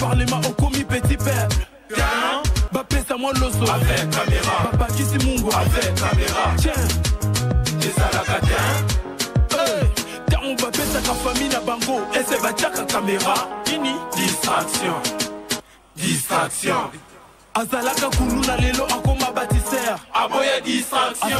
Parlement au commis petit peuple. Bapesa moi l'osso avec caméra. Papa Kisi Mungo avec caméra. Tiens, et ça la catin. T'as on bapesa ta famille na bango. Et c'est bachaka caméra. Ini distraction. Distraction. Azalaka kuluna lelo akoma bâtisseur. Aboya distraction.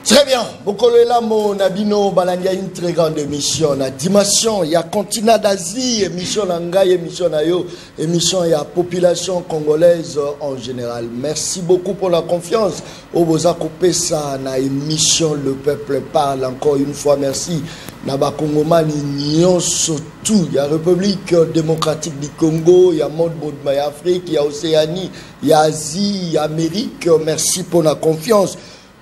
Très bien, Bokolela mon abino balania une très grande émission na dimension ya continent d'Asie, émission Nangai, émission Nayo, émission ya population congolaise en général. Merci beaucoup pour la confiance. Oboza coupé ça na émission Le Peuple Parle encore une fois merci. Naba Kongomani Nyon surtout, il y a République démocratique du Congo, il y a Monde il y a Afrique, il y a Océanie, il y a Asie, il y a Amérique. Merci pour la confiance.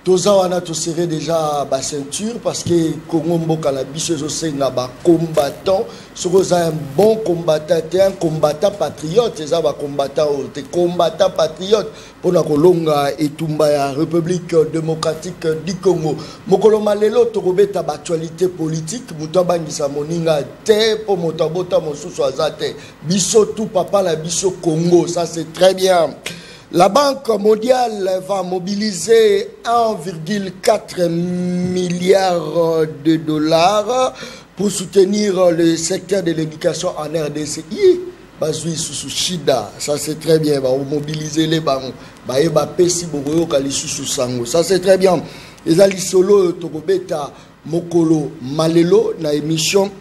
Toza wana to serré déjà ba ceinture parce que Congo mboka la biso zo na ba combattant sokoza un bon combattant un combattant patriote eza ba combattant te combattant patriote pona kolonga etumba ya République démocratique du Congo mokolo malelo to kobeta ba actualité politique muto bangisa moninga te po motabota mosusu azate biso tout papa la biso Congo ça c'est très bien. La Banque mondiale va mobiliser 1,4 milliard de dollars pour soutenir le secteur de l'éducation en RDC. Bazui sous Shida, ça c'est très bien. Va mobiliser les banques. Ça c'est très bien. Les ali solo Tokobeta Mokolo Malelo na émission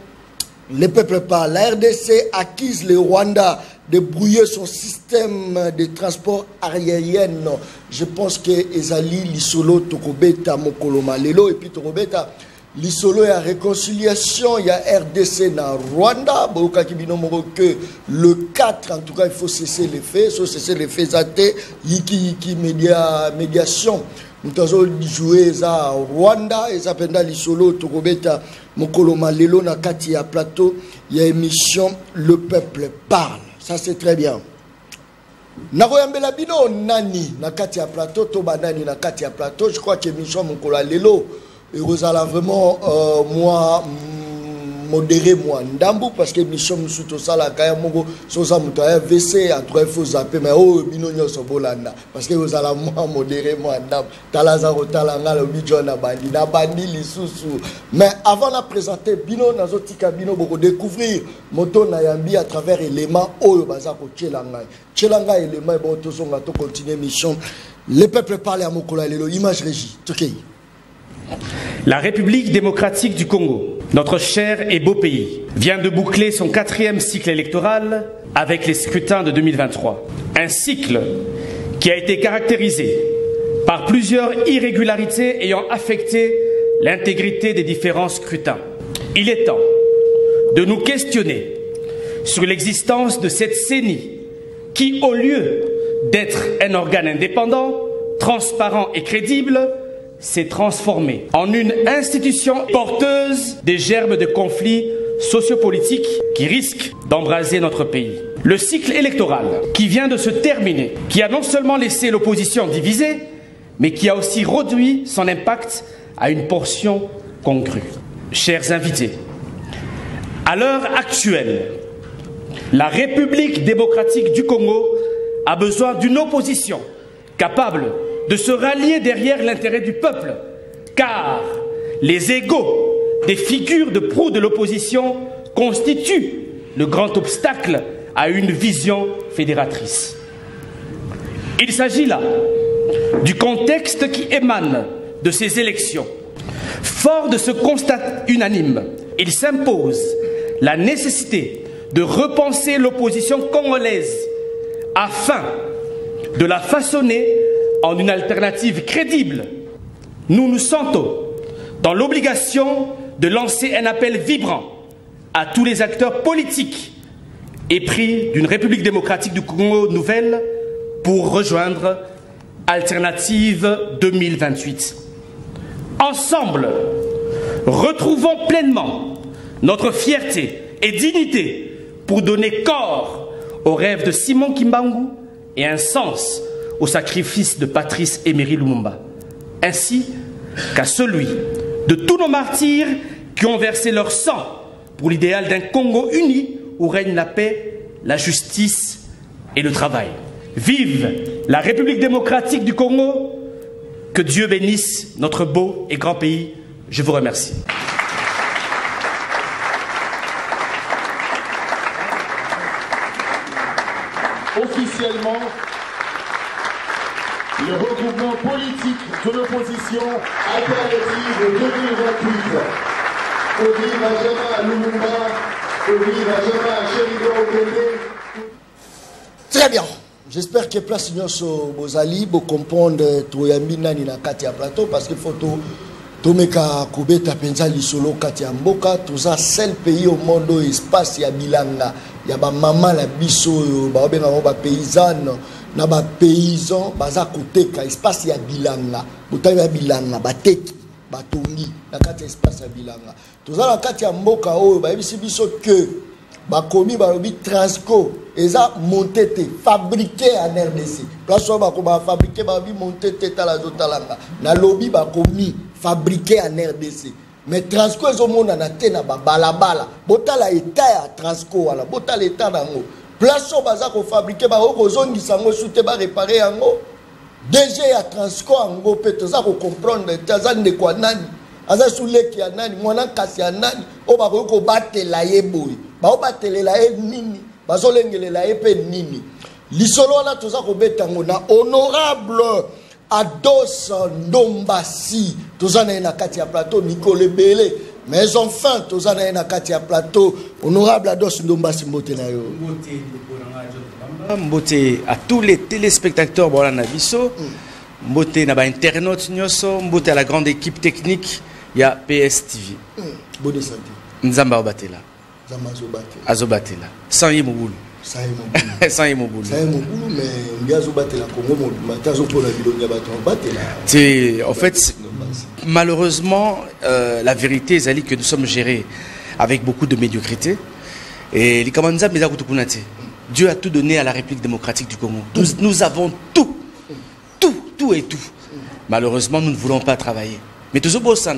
Les Peuples Parlent. La RDC accuse le Rwanda de brouiller son système de transport aérien. Je pense que Ezali Lisolo Tokobeta Mokolo Malelo et puis Tokobeta Lisolo ya réconciliation, il y a RDC dans Rwanda, que le 4 en tout cas il faut cesser les faits, cesser les faits athées, yiki médiation. Nous avons joué à Rwanda et ça pendant Lisolo Tokobeta Mokolo Malelo na kati ya plateau, il y a émission Le Peuple Parle. Ça c'est très bien. Nakoyambela bino nani na kati ya plateau to banani na kati ya plateau. Je crois que émission Mokolo Lelo et vous allez vraiment moi modérer moi ndambu parce que émission musuto sala kaya mongo soza mutaya VC à trois faut zapper mais oh bino nyoso bolanda parce que vous allez moi modérer moi ndambu talaza rotalanga le bijo na bandi lisusu mais avant de présenter bino nazotika bino boko découvrir moto na yambi à travers éléments oyo bazako tchelanga éléments bon to songa to continuer mission Le Peuple Parle à Mokolo Lelo image régie tokei. La République démocratique du Congo, notre cher et beau pays, vient de boucler son 4e cycle électoral avec les scrutins de 2023. Un cycle qui a été caractérisé par plusieurs irrégularités ayant affecté l'intégrité des différents scrutins. Il est temps de nous questionner sur l'existence de cette CENI qui, au lieu d'être un organe indépendant, transparent et crédible, s'est transformée en une institution porteuse des germes de conflits sociopolitiques qui risquent d'embraser notre pays. Le cycle électoral qui vient de se terminer, qui a non seulement laissé l'opposition divisée, mais qui a aussi réduit son impact à une portion congrue. Chers invités, à l'heure actuelle, la République démocratique du Congo a besoin d'une opposition capable de se rallier derrière l'intérêt du peuple, car les égos des figures de proue de l'opposition constituent le grand obstacle à une vision fédératrice. Il s'agit là du contexte qui émane de ces élections. Fort de ce constat unanime, il s'impose la nécessité de repenser l'opposition congolaise afin de la façonner en une alternative crédible. Nous nous sentons dans l'obligation de lancer un appel vibrant à tous les acteurs politiques épris d'une République démocratique du Congo nouvelle pour rejoindre Alternative 2028. Ensemble, retrouvons pleinement notre fierté et dignité pour donner corps aux rêves de Simon Kimbangu et un sens au sacrifice de Patrice Emery Lumumba, ainsi qu'à celui de tous nos martyrs qui ont versé leur sang pour l'idéal d'un Congo uni où règne la paix la justice et le travail. Vive la République démocratique du Congo. Que Dieu bénisse notre beau et grand pays. Je vous remercie. Officiellement, le regroupement politique de l'opposition alternative 2028. Obi Benjamin Lumumba, Obi Benjamin Chérigo Okende. Très bien. J'espère que place nyonso bozali bo comprendre toyambi nani na kati ya plateau parce que photo tomeka kubeta penza lisolo kati ya mboka toza seul pays au monde où espace ya bilanga ya ba mama la biso ba benga ba paysanne na ba paysan baza koteka espace ya bilanga botali ya bilanga bateki batongi na kati ya espace ya bilanga toza na kati ya mboka oyo ba yebisi biso que bakomi balobi Transco eza monté te fabriqué en RDC place où bakoba fabriqué babi monté te tala zotalanga na lobby bakomi fabriqué en RDC mais Transco ezomona na te na balabala botala état ya Transco wala botala état nango place où baza ko fabriqué ba kozongisa ngo soute ba réparer yango DG ya Transco ango pe toza ko comprendre taza ndeko nani aza suleki ya nani mwana kasi ya nani o ba ko batela yeboyi ba batelela ye nini bazolengelela ye pe nini lisolo na toza ko betango na honorable Ados Ndombasi toza na kati ya plateau Nicole Belé mais enfin toza na kati ya plateau honorable Ados Ndombasi mbote na yo mbote à tous les téléspectateurs bon na biso mbote na ba internautes nyoso mbote à la grande équipe technique ya PSTV bonne santé nzamba obatela azobatela sans yemobulu sans yemobulu mais ngazobatela Congo matazo pour la bilonia bato batela c'est en fait malheureusement la vérité est que nous sommes gérés avec beaucoup de médiocrité et les kamanza meza kutukunate Dieu a tout donné à la République démocratique du Congo. Nous avons tout et tout. Malheureusement, nous ne voulons pas travailler. Mais tout ça,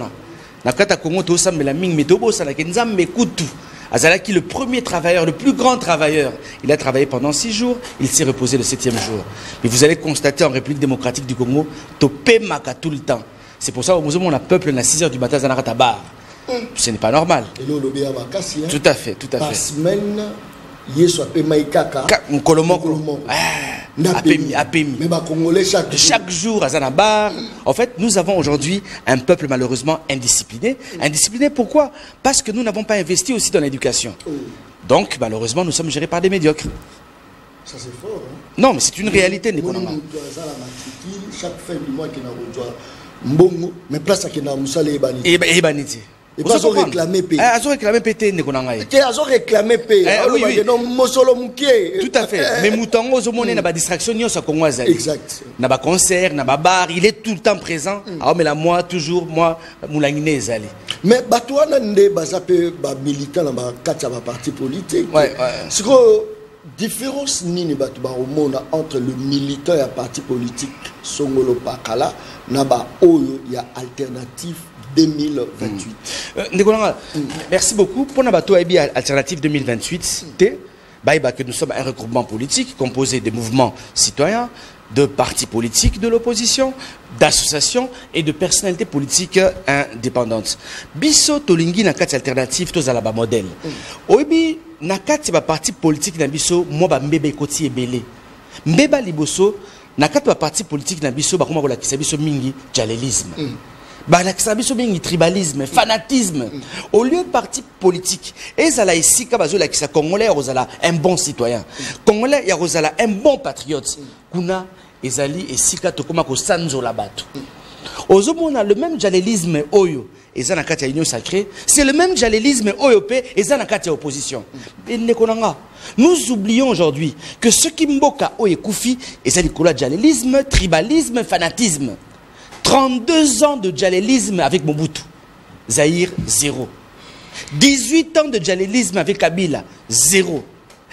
nakata Congo tout ça mais la ming mais tout ça nzambe kutu azalaki le premier travailleur, le plus grand travailleur. Il a travaillé pendant 6 jours, il s'est reposé le 7e jour. Mais vous allez constater en République démocratique du Congo, topé maka tout le temps. C'est pour ça que nous avons un peuple à 6 heures du matin zanarata bar. Ce n'est pas normal. Tout à fait, tout à fait. Par semaine, yeso ape maikaka Nkolomoko. Mais ba Congolais chaque jour à Zanabar. En fait, nous avons aujourd'hui un peuple malheureusement indiscipliné. Indiscipliné pourquoi? Parce que nous n'avons pas investi aussi dans l'éducation. Donc malheureusement nous sommes gérés par des médiocres. Ça c'est fort. Hein? Non mais c'est une réalité. Chaque fin du mois qu'il a rejoint mbongo mais place à kena musala ebaniti. Et pas à réclamer paye. Azo réclamer pété nekonangai. Qui azo réclamer paye. Oui oui. Non mosolo mukie. Tout à fait. Mais mutango zomone na ba distraction nyosa Congo azali. Exact. Na ba concert, na ba bar, il est tout le temps présent. Ah mais là moi toujours moi moulangine ezali. Mais batouana nde bazape ba militant na ba kati ba parti politique. Ouais. C'est que différence nini batu ba omona entre le militant et le parti politique Songolo Pakala na ba oyo ya alternative 2028. Merci beaucoup. Pour notre alternative 2028, que nous sommes un regroupement politique composé de mouvements citoyens, de partis politiques de l'opposition, d'associations et de personnalités politiques indépendantes. Biso tolingi na kati alternative to zala ba modèle. Obi na kati ba parti politique na biso mo ba mbebe koti ebele. Mbeba liboso na kati ba parti politique na biso ba koma ko la kisabiso mingi jalelisme. Tribalisme, fanatisme. Au lieu de parti politique, ezala ici kabazola qui sa congolais rozala un bon citoyen. Congolais ya rozala un bon patriote. Kuna ezali esika tokoma ko sanzo la bato. Ozomona le même jalelisme oyo ezana kati ya union sacrée, c'est le même jalelisme oyo pe ezana kati ya opposition. Nous oublions aujourd'hui que ce qui mboka oyo kufi ezali kola jalelisme, tribalisme, fanatisme. 32 ans de djalelisme avec Mobutu, Zaïre, 0. 18 ans de djalelisme avec Kabila, 0.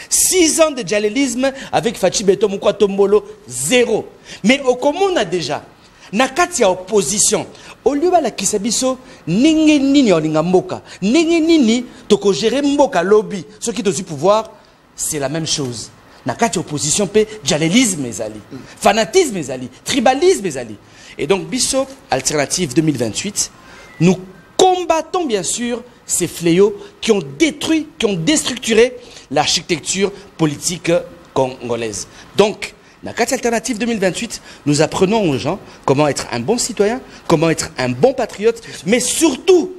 6 ans de djalelisme avec Fachi Beto Mukwa Tombolo, 0. Mais au commun a déjà, Nakatia opposition, au lieu de la kisabiso, Ningi Nini Olinga Mboka, Ningi Nini, Toko gérer Mboka lobby, ceux qui ont du pouvoir, c'est la même chose. Nakati opposition pe djalelisme ezali, fanatisme ezali, tribalisme ezali. Et donc Bisso Alternative 2028, nous combattons bien sûr ces fléaux qui ont détruit, qui ont déstructuré l'architecture politique congolaise. Donc Nakati Alternative 2028, nous apprenons aux gens comment être un bon citoyen, comment être un bon patriote, mais surtout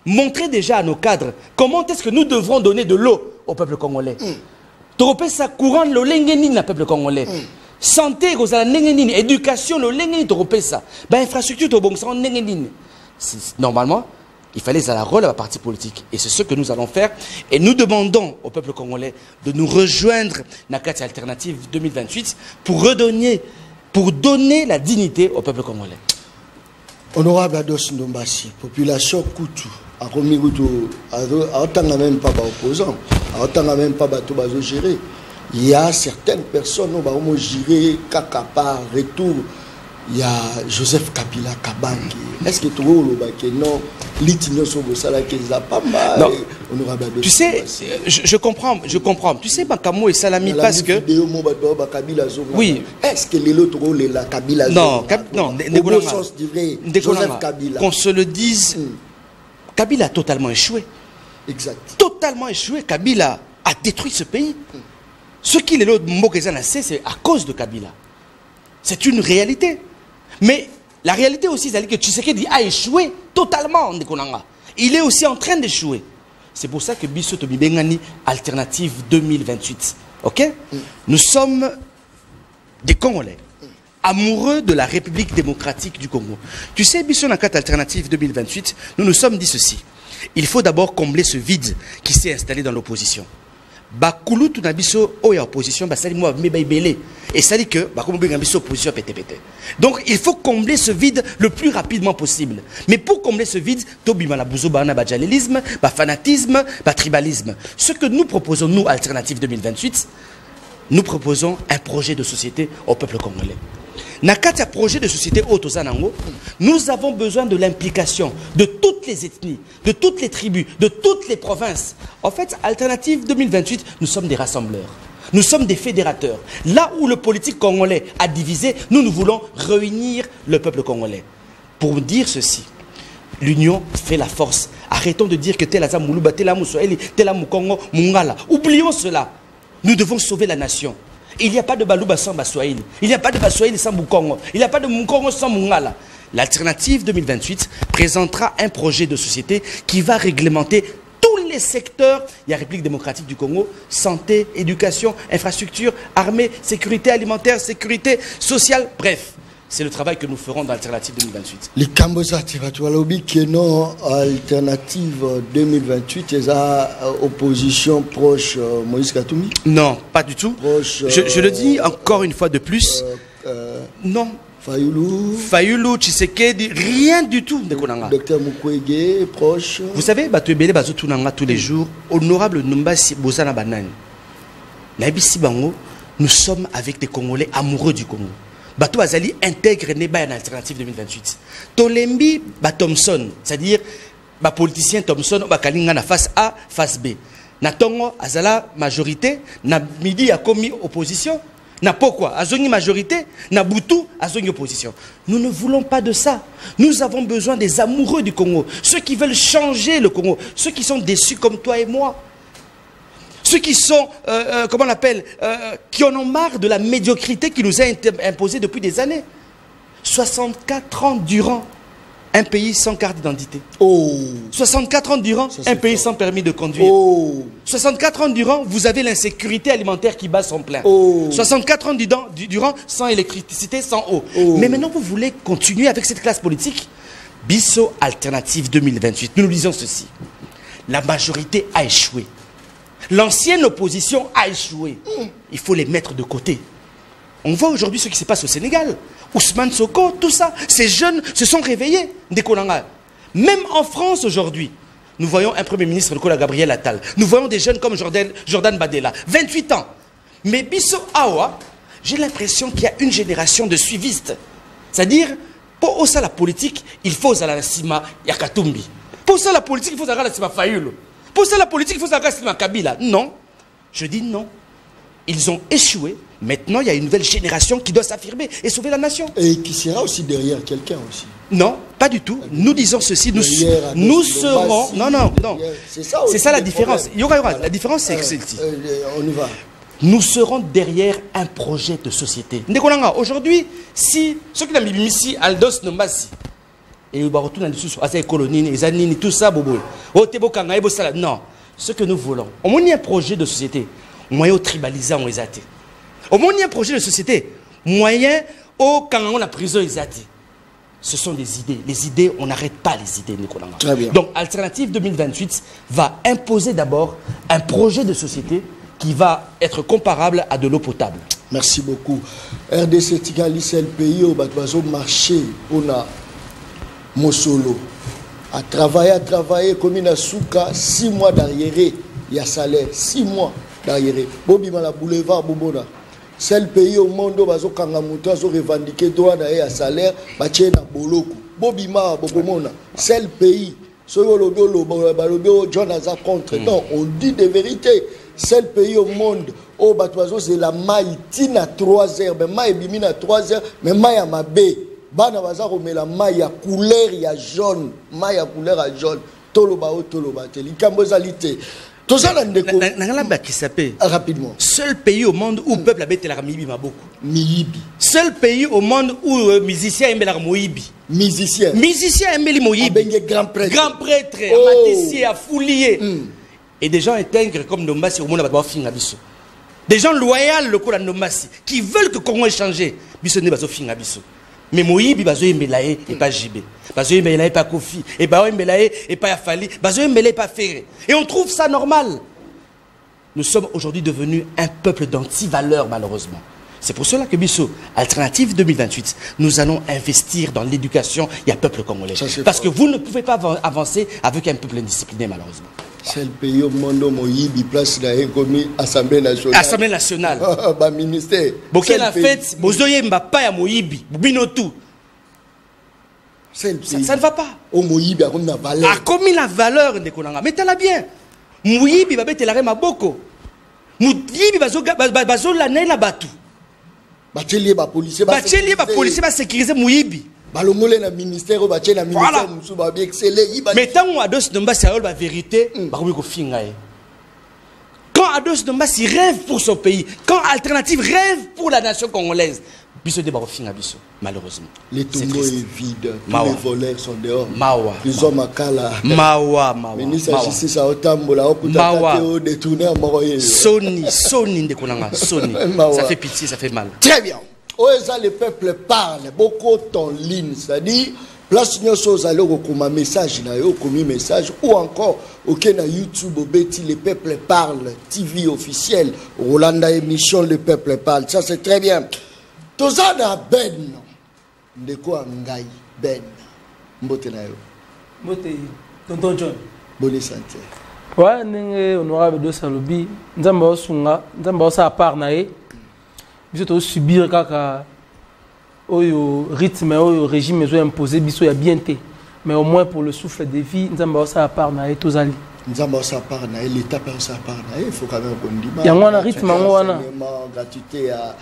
montrer déjà à nos cadres comment est-ce que nous devrons donner de l'eau au peuple congolais. Tropez sa courant le lengenine le peuple congolais. Santé, éducation, le lengenine tropez ça. Ben infrastructure to bon ça lengenine. Normalement, il fallait ça la rôle à la partie politique et c'est ce que nous allons faire et nous demandons au peuple congolais de nous rejoindre Nakati Alternative 2028 pour donner la dignité au peuple congolais. Honorable Ados Ndombasi, population Koutou, autant même pas opposants, autant même pas bateau gérer. Il y a certaines personnes qui vont gérer Kakapa, retour. Il y a Joseph Kabila Kabangi. Est-ce que tu vois non, l'itinio sur le salaire qui est pas mal. Tu sais, je comprends. Tu sais, Bakamo et Salami parce que. Oui. Est-ce que les autres rôles la Kabila? Non, au sens du vrai. Joseph Kabila. Qu'on se le dise, Kabila a totalement échoué. Exact. Totalement échoué. Kabila a détruit ce pays. Ce qu'il est l'autre mot que c'est à cause de Kabila. C'est une réalité. Mais la réalité aussi, c'est que Tshisekedi a échoué totalement. Il est aussi en train d'échouer. C'est pour ça que Bisso Tobi Bengani Alternative 2028. Ok? Nous sommes des Congolais, amoureux de la République démocratique du Congo. Tu sais, Bisso Nakati Alternative 2028, nous nous sommes dit ceci. Il faut d'abord combler ce vide qui s'est installé dans l'opposition. Bakulu tu nabiso oya opposition basali moi meba ibele et ça dit que bakomo benga biso opposition pété. Donc il faut combler ce vide le plus rapidement possible. Mais pour combler ce vide, tobima la bouzo bana ba djalelisme, ba fanatisme, ba tribalisme. Ce que nous proposons nous Alternative 2028, nous proposons un projet de société au peuple congolais. Nakati a projet de société Otozanango, nous avons besoin de l'implication de toutes les ethnies, de toutes les tribus, de toutes les provinces. En fait, Alternative 2028, nous sommes des rassembleurs. Nous sommes des fédérateurs. Là où le politique congolais a divisé, nous voulons réunir le peuple congolais. Pour dire ceci, l'union fait la force. Arrêtons de dire que tel Azamouluba, tel Amoussoueli, tel Amoukongo, Mungala. Oublions cela. Nous devons sauver la nation. Il n'y a pas de Balouba sans Baswahili. Il n'y a pas de Baswahili sans Mukongo. Il n'y a pas de Mukongo sans Mungala. L'Alternative 2028 présentera un projet de société qui va réglementer tous les secteurs. Il y a République démocratique du Congo, santé, éducation, infrastructure, armée, sécurité alimentaire, sécurité sociale, bref. C'est le travail que nous ferons dans l'Alternative 2028. Les Kambozati, tu as lobby qui est non Alternative 2028, et ça opposition proche Moïse Katumbi? Non, pas du tout. Proche, je le dis encore une fois de plus. Non. Fayoulou, Tshisekedi, rien du tout. Docteur Mukwege, proche. Vous savez, tous les jours, honorable Numbasi Bozana Banani. Nous sommes avec des Congolais amoureux du Congo. Bato Azali intègre Neba en Alternative 2028. Tolembi ba Thompson, c'est-à-dire ba politicien Thompson ba kalinga na face A, face B. Na Tongo Azala majorité, na Midi a commis opposition, na Pokwa Azongi majorité, na Boutou Azongi opposition. Nous ne voulons pas de ça. Nous avons besoin des amoureux du Congo, ceux qui veulent changer le Congo, ceux qui sont déçus comme toi et moi. Ceux qui sont, comment on appelle, qui en ont marre de la médiocrité qui nous a imposée depuis des années. 64 ans durant, un pays sans carte d'identité. Oh. 64 ans durant, un pays sans permis de conduire. Oh. 64 ans durant, vous avez l'insécurité alimentaire qui bat son plein. Oh. 64 ans durant, sans électricité, sans eau. Oh. Mais maintenant, vous voulez continuer avec cette classe politique? Bisso Alternative 2028. Nous nous disons ceci. La majorité a échoué. L'ancienne opposition a échoué. Il faut les mettre de côté. On voit aujourd'hui ce qui se passe au Sénégal. Ousmane Sonko, tout ça. Ces jeunes se sont réveillés. Même en France aujourd'hui, nous voyons un premier ministre, Nicolas Gabriel Attal. Nous voyons des jeunes comme Jordan Badela, 28 ans. Mais Bisso Awa, j'ai l'impression qu'il y a une génération de suivistes. C'est-à-dire, pour ça la politique, il faut la Sima Yakatumbi. Pour ça la politique, il faut la Sima Fayoulou. Pour ça, la politique, il faut savoir si c'est Kabila. Non. Je dis non. Ils ont échoué. Maintenant, il y a une nouvelle génération qui doit s'affirmer et sauver la nation. Et qui sera aussi derrière quelqu'un aussi. Non, pas du tout. Nous disons ceci, nous serons... Non. C'est ça la différence. Il y aura. La différence, c'est celle-ci. On y va. Nous serons derrière un projet de société. Aujourd'hui, si ceux qui ont mis ici, Aldos Nombasi, et ils retournent dans les colonies, les années, tout ça, non. Ce que nous voulons, au moins il y a un projet de société, moyen au tribalisé en Ezate. Au moins il y a un projet de société, moyen au quand on a prison Ezate. Ce sont des idées. Les idées, on n'arrête pas les idées, Nicolas. Très bien. Donc, Alternative 2028 va imposer d'abord un projet de société qui va être comparable à de l'eau potable. Merci beaucoup. RDC Tigali, c'est le pays où on marché pour mon solo. À travailler comme une souka, 6 mois d'arriéré, il y a salaire, 6 mois d'arriéré. Bobi Mala Boulevard, Bobona. C'est le pays au monde où on a revendiqué droit à salaire, baché na boloko. Bobi Mala Bobomona. C'est le pays. John Aza contre. Non, on dit des vérités. C'est le pays au monde où c'est la maille tina 3 heures, mais maille bimine à 3 heures, mais maille à ma baie. Bana bazar mais la maille à couleur ya jaune, maille à couleur à jaune. Toloba te likambozalité. Tout ça qui s'appelle rapidement. Seul pays au monde où le peuple a bêté la miyibi maboko. Miyibi. Seul pays au monde où musicien aime la moyibi. Musicien. Musicien aime les moyibi. Grand prêtre. Grand prêtre, amatessier, affoulier. Et des gens intègres comme Nombasi au monde va finir biso. Des gens loyaux le coup à Nombasi qui veulent que Congo ait changé. Biso ne va finir biso. Mais Moïbi bazo embelaye et pas Jibé. Bazo embelaye pas Kofi et ba embelaye et pas Yafali, bazo embelaye pas Ferré. Et on trouve ça normal. Nous sommes aujourd'hui devenus un peuple d'anti-valeurs malheureusement. C'est pour cela que Bisso, Alternative 2028, nous allons investir dans l'éducation et un peuple congolais. Parce que vous ne pouvez pas avancer avec un peuple indiscipliné malheureusement. C'est le pays au monde où Moïbi place la commis Assemblée nationale. Assemblée nationale. Bah ministère. Boké la fête, Bozoye Mbapa ya Moïbi, Binotou. Ça ne va pas. Au Moïbi a comme la valeur. A comme la valeur de Konanga. Mais t'as bien. Moïbi va mettre la rema boko. Moïbi bazo la nela batu. Bachelier ba policier. Bachelier ba policier va sécuriser Moïbi. Balongole na ministère au bachelier na ministère musu ba bien exceller. Mais tant on Ados Nombasi a la vérité, ba ko finga. Quand Ados Nombasi rêve pour son pays, quand Alternative rêve pour la nation congolaise, biso de ba finga biso malheureusement. Les tombeaux est vide, les voleurs sont dehors. Mawa. Les hommes à Kala. Mawa. Ministre de justice a otambola au putain de détourner à Moroye. Sony de Konanga, Sony. Ça fait pitié, ça fait mal. Très bien. Oeza le peuple parle beaucoup en ligne, c'est-à-dire place nous sommes allés au comme message na yo comme message ou encore auquel na YouTube au Betty le peuple parle TV officiel Rolanda émission le peuple parle, ça c'est très bien. Tout ça na Ben de quoi ngai Ben mbote na yo mbote tonton John bonne santé ouais ndenge honorable de Salobi nzamba osunga nzamba osa part na ye biso to subir kaka oyo rythme oyo régime zo imposé biso ya bien té mais au moins pour le souffle de vie nzamba osa part na ye tozali nzamba osa part na ye l'état pa osa part na ye il faut quand même qu'on dise ya ngwana rythme ngo wana gratuité à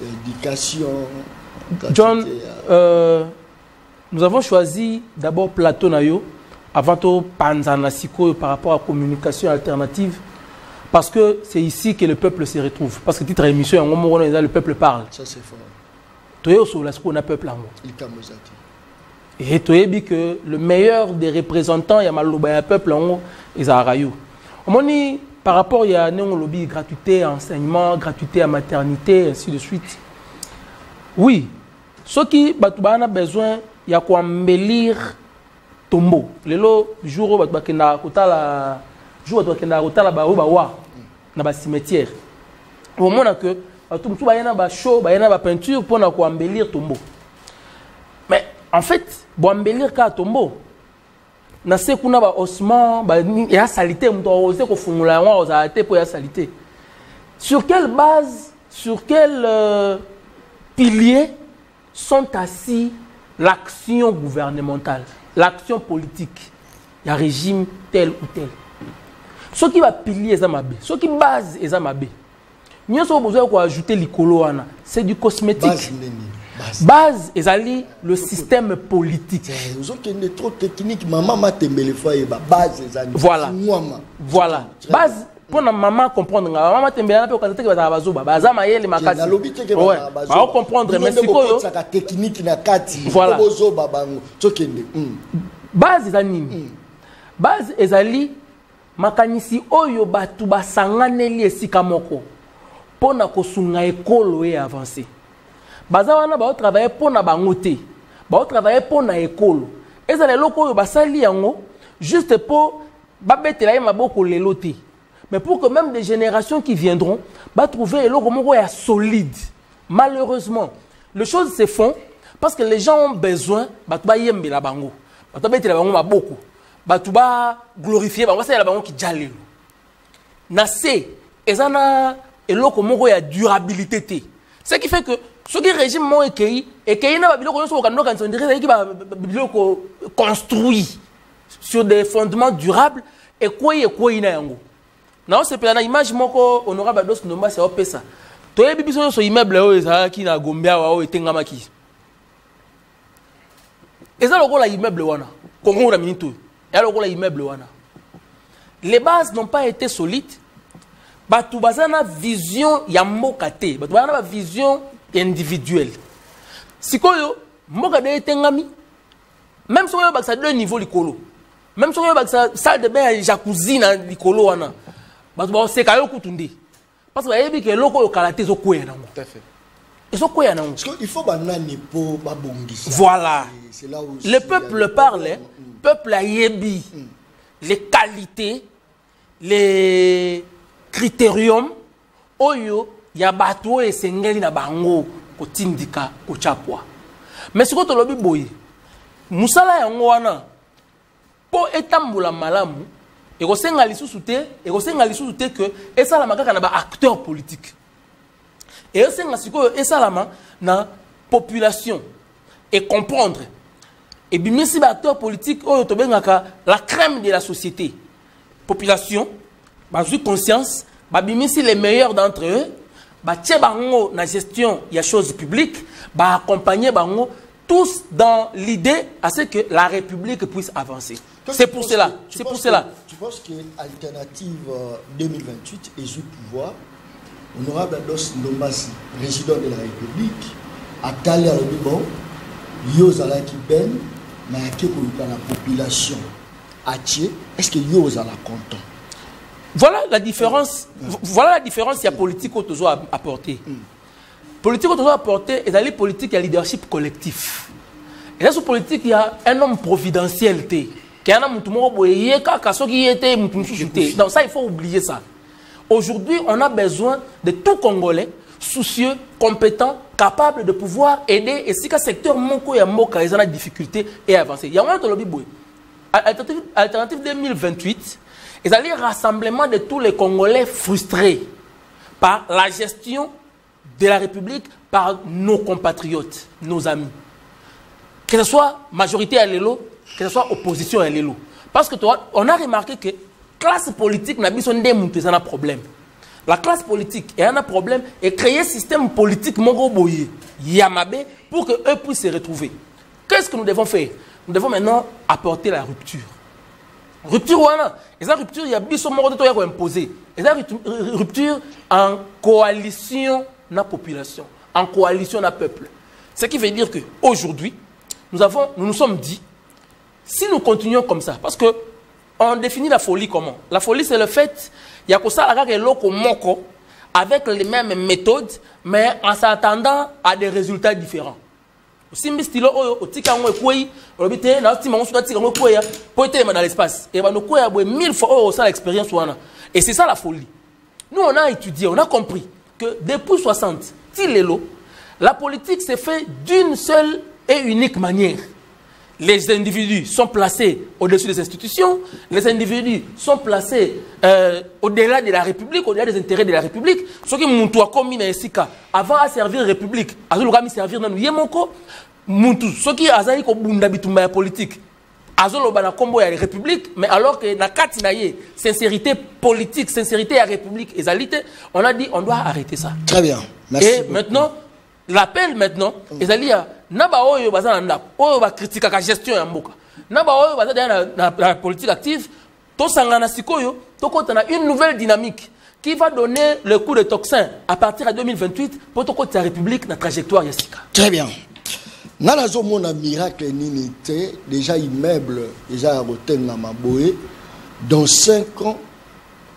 éducation John nous avons choisi d'abord plateau na yo avant to panzana siko par rapport à communication alternative. Parce que c'est ici que le peuple se retrouve. Parce que titre émission, le peuple parle. Ça c'est fort. Tu es sur la a peuple en et tu es que le meilleur des représentants, il y a le peuple en haut, ils ont par rapport il y a un lobby gratuité à enseignement, gratuité à maternité, ainsi de suite. Oui, ce qui a besoin, il y a quoi embellir tombeau. Le jour où tu as jour où tu as un cimetière. Au moment que tout le monde a show, a peinture pour embellir tombeau. Mais en fait, pour embellir le tombeau, il y a osman, il y a salité, salité. Sur quelle base, sur quel pilier sont assis l'action gouvernementale, l'action politique, il y a régime tel ou tel. Ce qui va pilier les amabé, ce qui base les amabé. Nous avons besoin d'ajouter l'icolo, c'est du cosmétique. Base ezali le système politique. Trop technique, maman m'a tembelé foyer base ezali. Voilà. Voilà. Base pour la maman comprendre. Maman tembelé na pe quand que bazo baza mayele makati. Ouais. Ba comprendre mais c'est quoi ça technique na kati. Voilà. Bozo babango. Tokende. Base ezali. Base ezali makanisi oyo batu basanganeli esika moko. Pona kosunga ekolo et avancer. Bazawana ba travailler pour na bangote. Ba travailler pour na école. Et ça les locaux ba sali yango juste pour ba betela ye maboko leloté. Mais pour que même des générations qui viendront ba trouver eloko moko ya solide. Malheureusement, les choses se font parce que les gens ont besoin ba to ba yembela bango. Ba to betela bango maboko. Ba to ba glorifier bango ça la bango ki jalelo. Na se ezana eloko moko ya durabilité té. Ce qui fait que ce qui régime mon écueil n'a pas construit sur des fondements durables et quoi il n'a yango. Non, c'est pas une image moko honorable dos nomba c'est opesa. To yebi biso so immeuble o ezala ki na Gombia wa etengama ki. Ezala ko la immeuble wana. Kongo na minito. Ya ko la immeuble wana. Les bases n'ont pas été solides. Batu bazana vision ya mboka te. Batu bazana vision individuelle. Si koyo mboka de tengami même si on a deux niveaux likolo. Même si on a salle de bain jacuzzi na likolo wana. Batu ba se kayo kutunde. Parce que yebi ke loko yo kalaté zo koya nango. Tout à fait. Eso koya nango. Parce qu'il faut banani po babongisa. Voilà. C'est là où le peuple parle, peuple a yebi les qualités, les critériums oyo ya bato esengeli na bango kotindika kochapwa. Mais ce que tu lobi boye musala yango wana po etambula malamu ekosenga lisusu te que esalama kaka na ba acteur politique. Et esenga sikoyo esalama na population et comprendre et bimisi ba acteur politique oyo to bengaka la crème de la société. Population ba eu conscience, ba bimisi les meilleurs d'entre eux, ba tie bango na gestion ya choses publiques, ba accompagner bango tous dans l'idée à ce que la République puisse avancer. C'est pour cela. C'est pour cela. Tu penses que l'alternative 2028 est sous pouvoir, honorable Ados Ndombasi, président de la République, a talé à l'Obibon, Yozala qui ben, mais à qui la population a tué, est-ce que Yozala content? Voilà la différence. Voilà la différence qu'il y a politique au toujours apporter. Politique au toujours apporter et dans les politiques il y a leadership collectif. Et dans ce politique il y a un homme providentiel qui est un homme donc ça il faut oublier ça. Aujourd'hui on a besoin de tout Congolais soucieux, compétents, capables de pouvoir aider et si le secteur moko ya moka ils ont la difficulté et avancer. Il y a un lobby boy. Alternative 2028. Ils allaient rassemblement de tous les Congolais frustrés par la gestion de la République par nos compatriotes, nos amis. Que ce soit majorité à l'élo, que ce soit opposition à l'élo. Parce que toi, on a remarqué que la classe politique n'a pas un problème. La classe politique a un problème et créer un système politique Yamabé pour qu'eux puissent se retrouver. Qu'est-ce que nous devons faire? Nous devons maintenant apporter la rupture. Rupture wana, et la rupture il y a biso moko to ya ko imposer. Et la rupture en coalition na population, en coalition na peuple. Ce qui veut dire que aujourd'hui, nous nous sommes dit si nous continuons comme ça parce que on définit la folie comment? La folie c'est le fait il y a que ça la loko moko avec les mêmes méthodes mais en s'attendant à des résultats différents. Simbi stilo oyo otika ngo ekoi olobite na tima ngo suka tika ngo ekoya po etema dans l'espace et ba no koya boye 1000 fois oh ça l'expérience wana et c'est ça la folie. Nous on a étudié, on a compris que depuis 60 tilelo la politique s'est fait d'une seule et unique manière. Les individus sont placés au-dessus des institutions, les individus sont placés au-delà de la République, au-delà des intérêts de la République. Ce qui m'a commis dans Sika, avant à servir la République, à servir dans Yemoko, ce qui a zaïko bunda bitumba politique, azoloba na kombo ya république, mais alors que na kati na ye sincérité politique, sincérité à république ezalité, on a dit on doit arrêter ça. Très bien. Merci. Et beaucoup. maintenant l'appel maintenant ezalia naba oyo bazana ndap oyo ba critique ka gestion ya mboka. Naba oyo bazana na politique active, to sangana sikoyo, to kota une nouvelle dynamique qui va donner le coup de tocsin à partir de 2028 pour tout côté de la République dans la trajectoire Yassika. Très bien. Dans la zone un miracle ninité, déjà immeuble, déjà à Roten Maboé, dans 5 ans,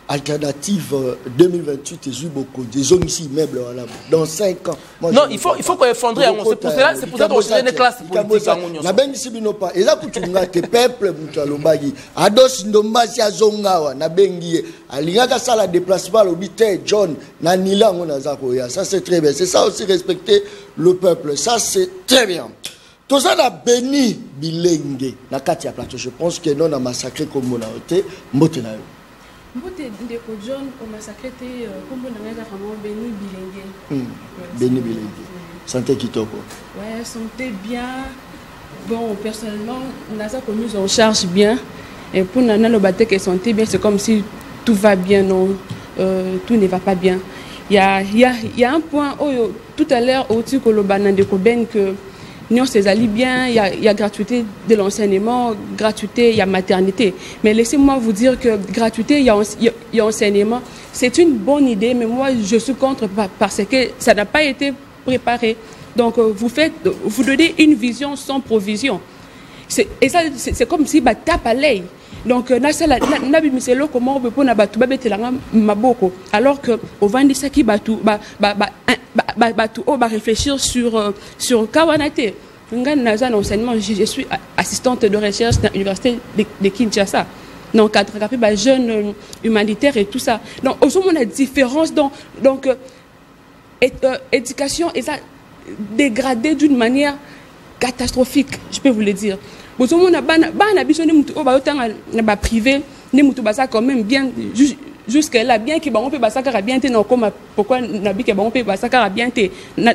alternative 2028 et beaucoup des zones ici immeubles dans 5 ans. Moi, non, il faut qu'on effondre. C'est pour ça qu'on se des classes politiques. Na ben ici bino pas. Et là kutunga te peuple mutalobagi. Ados ndomasi azongawa na bengi alinga ka sala déplacement l'obité John na nila ngona zakoya. Ça c'est très bien. C'est ça aussi respecter le peuple. Ça c'est très bien. Tout ça na béni bilenge na kati ya plateau. Je pense que non na massacré comme on a été mbotena yo. Mbote ndeko John au massacre te kombo na ngaka vraiment Béni Bilenge. Béni Bilenge. Santé kitoko. Ouais, santé bien. Bon, personnellement, nasa connu en charge bien et pour nana le bateau que santé bien, c'est comme si tout va bien non, tout ne va pas bien. Il y a un point tout à l'heure au dessus que le banan de Koben que non, c'est allé bien, il y a gratuité de l'enseignement, gratuité, il y a maternité. Mais laissez-moi vous dire que gratuité, il y a enseignement. C'est une bonne idée, mais moi, je suis contre parce que ça n'a pas été préparé. Donc, vous donnez une vision sans provision. Et ça, c'est comme si bah, tape à l'œil. Donc, alors que au Vandisaki on va réfléchir sur Kawanate. Un enseignement, je suis assistante de recherche à l'université de Kinshasa. Donc, cadre jeunes humanitaires et tout ça. Donc, au moment la différence, donc éducation est dégradée d'une manière catastrophique, je peux vous le dire. Au moment où privé, quand même bien jusqu'à là bien qui on peut bien non comme pourquoi nabi que on peut bien na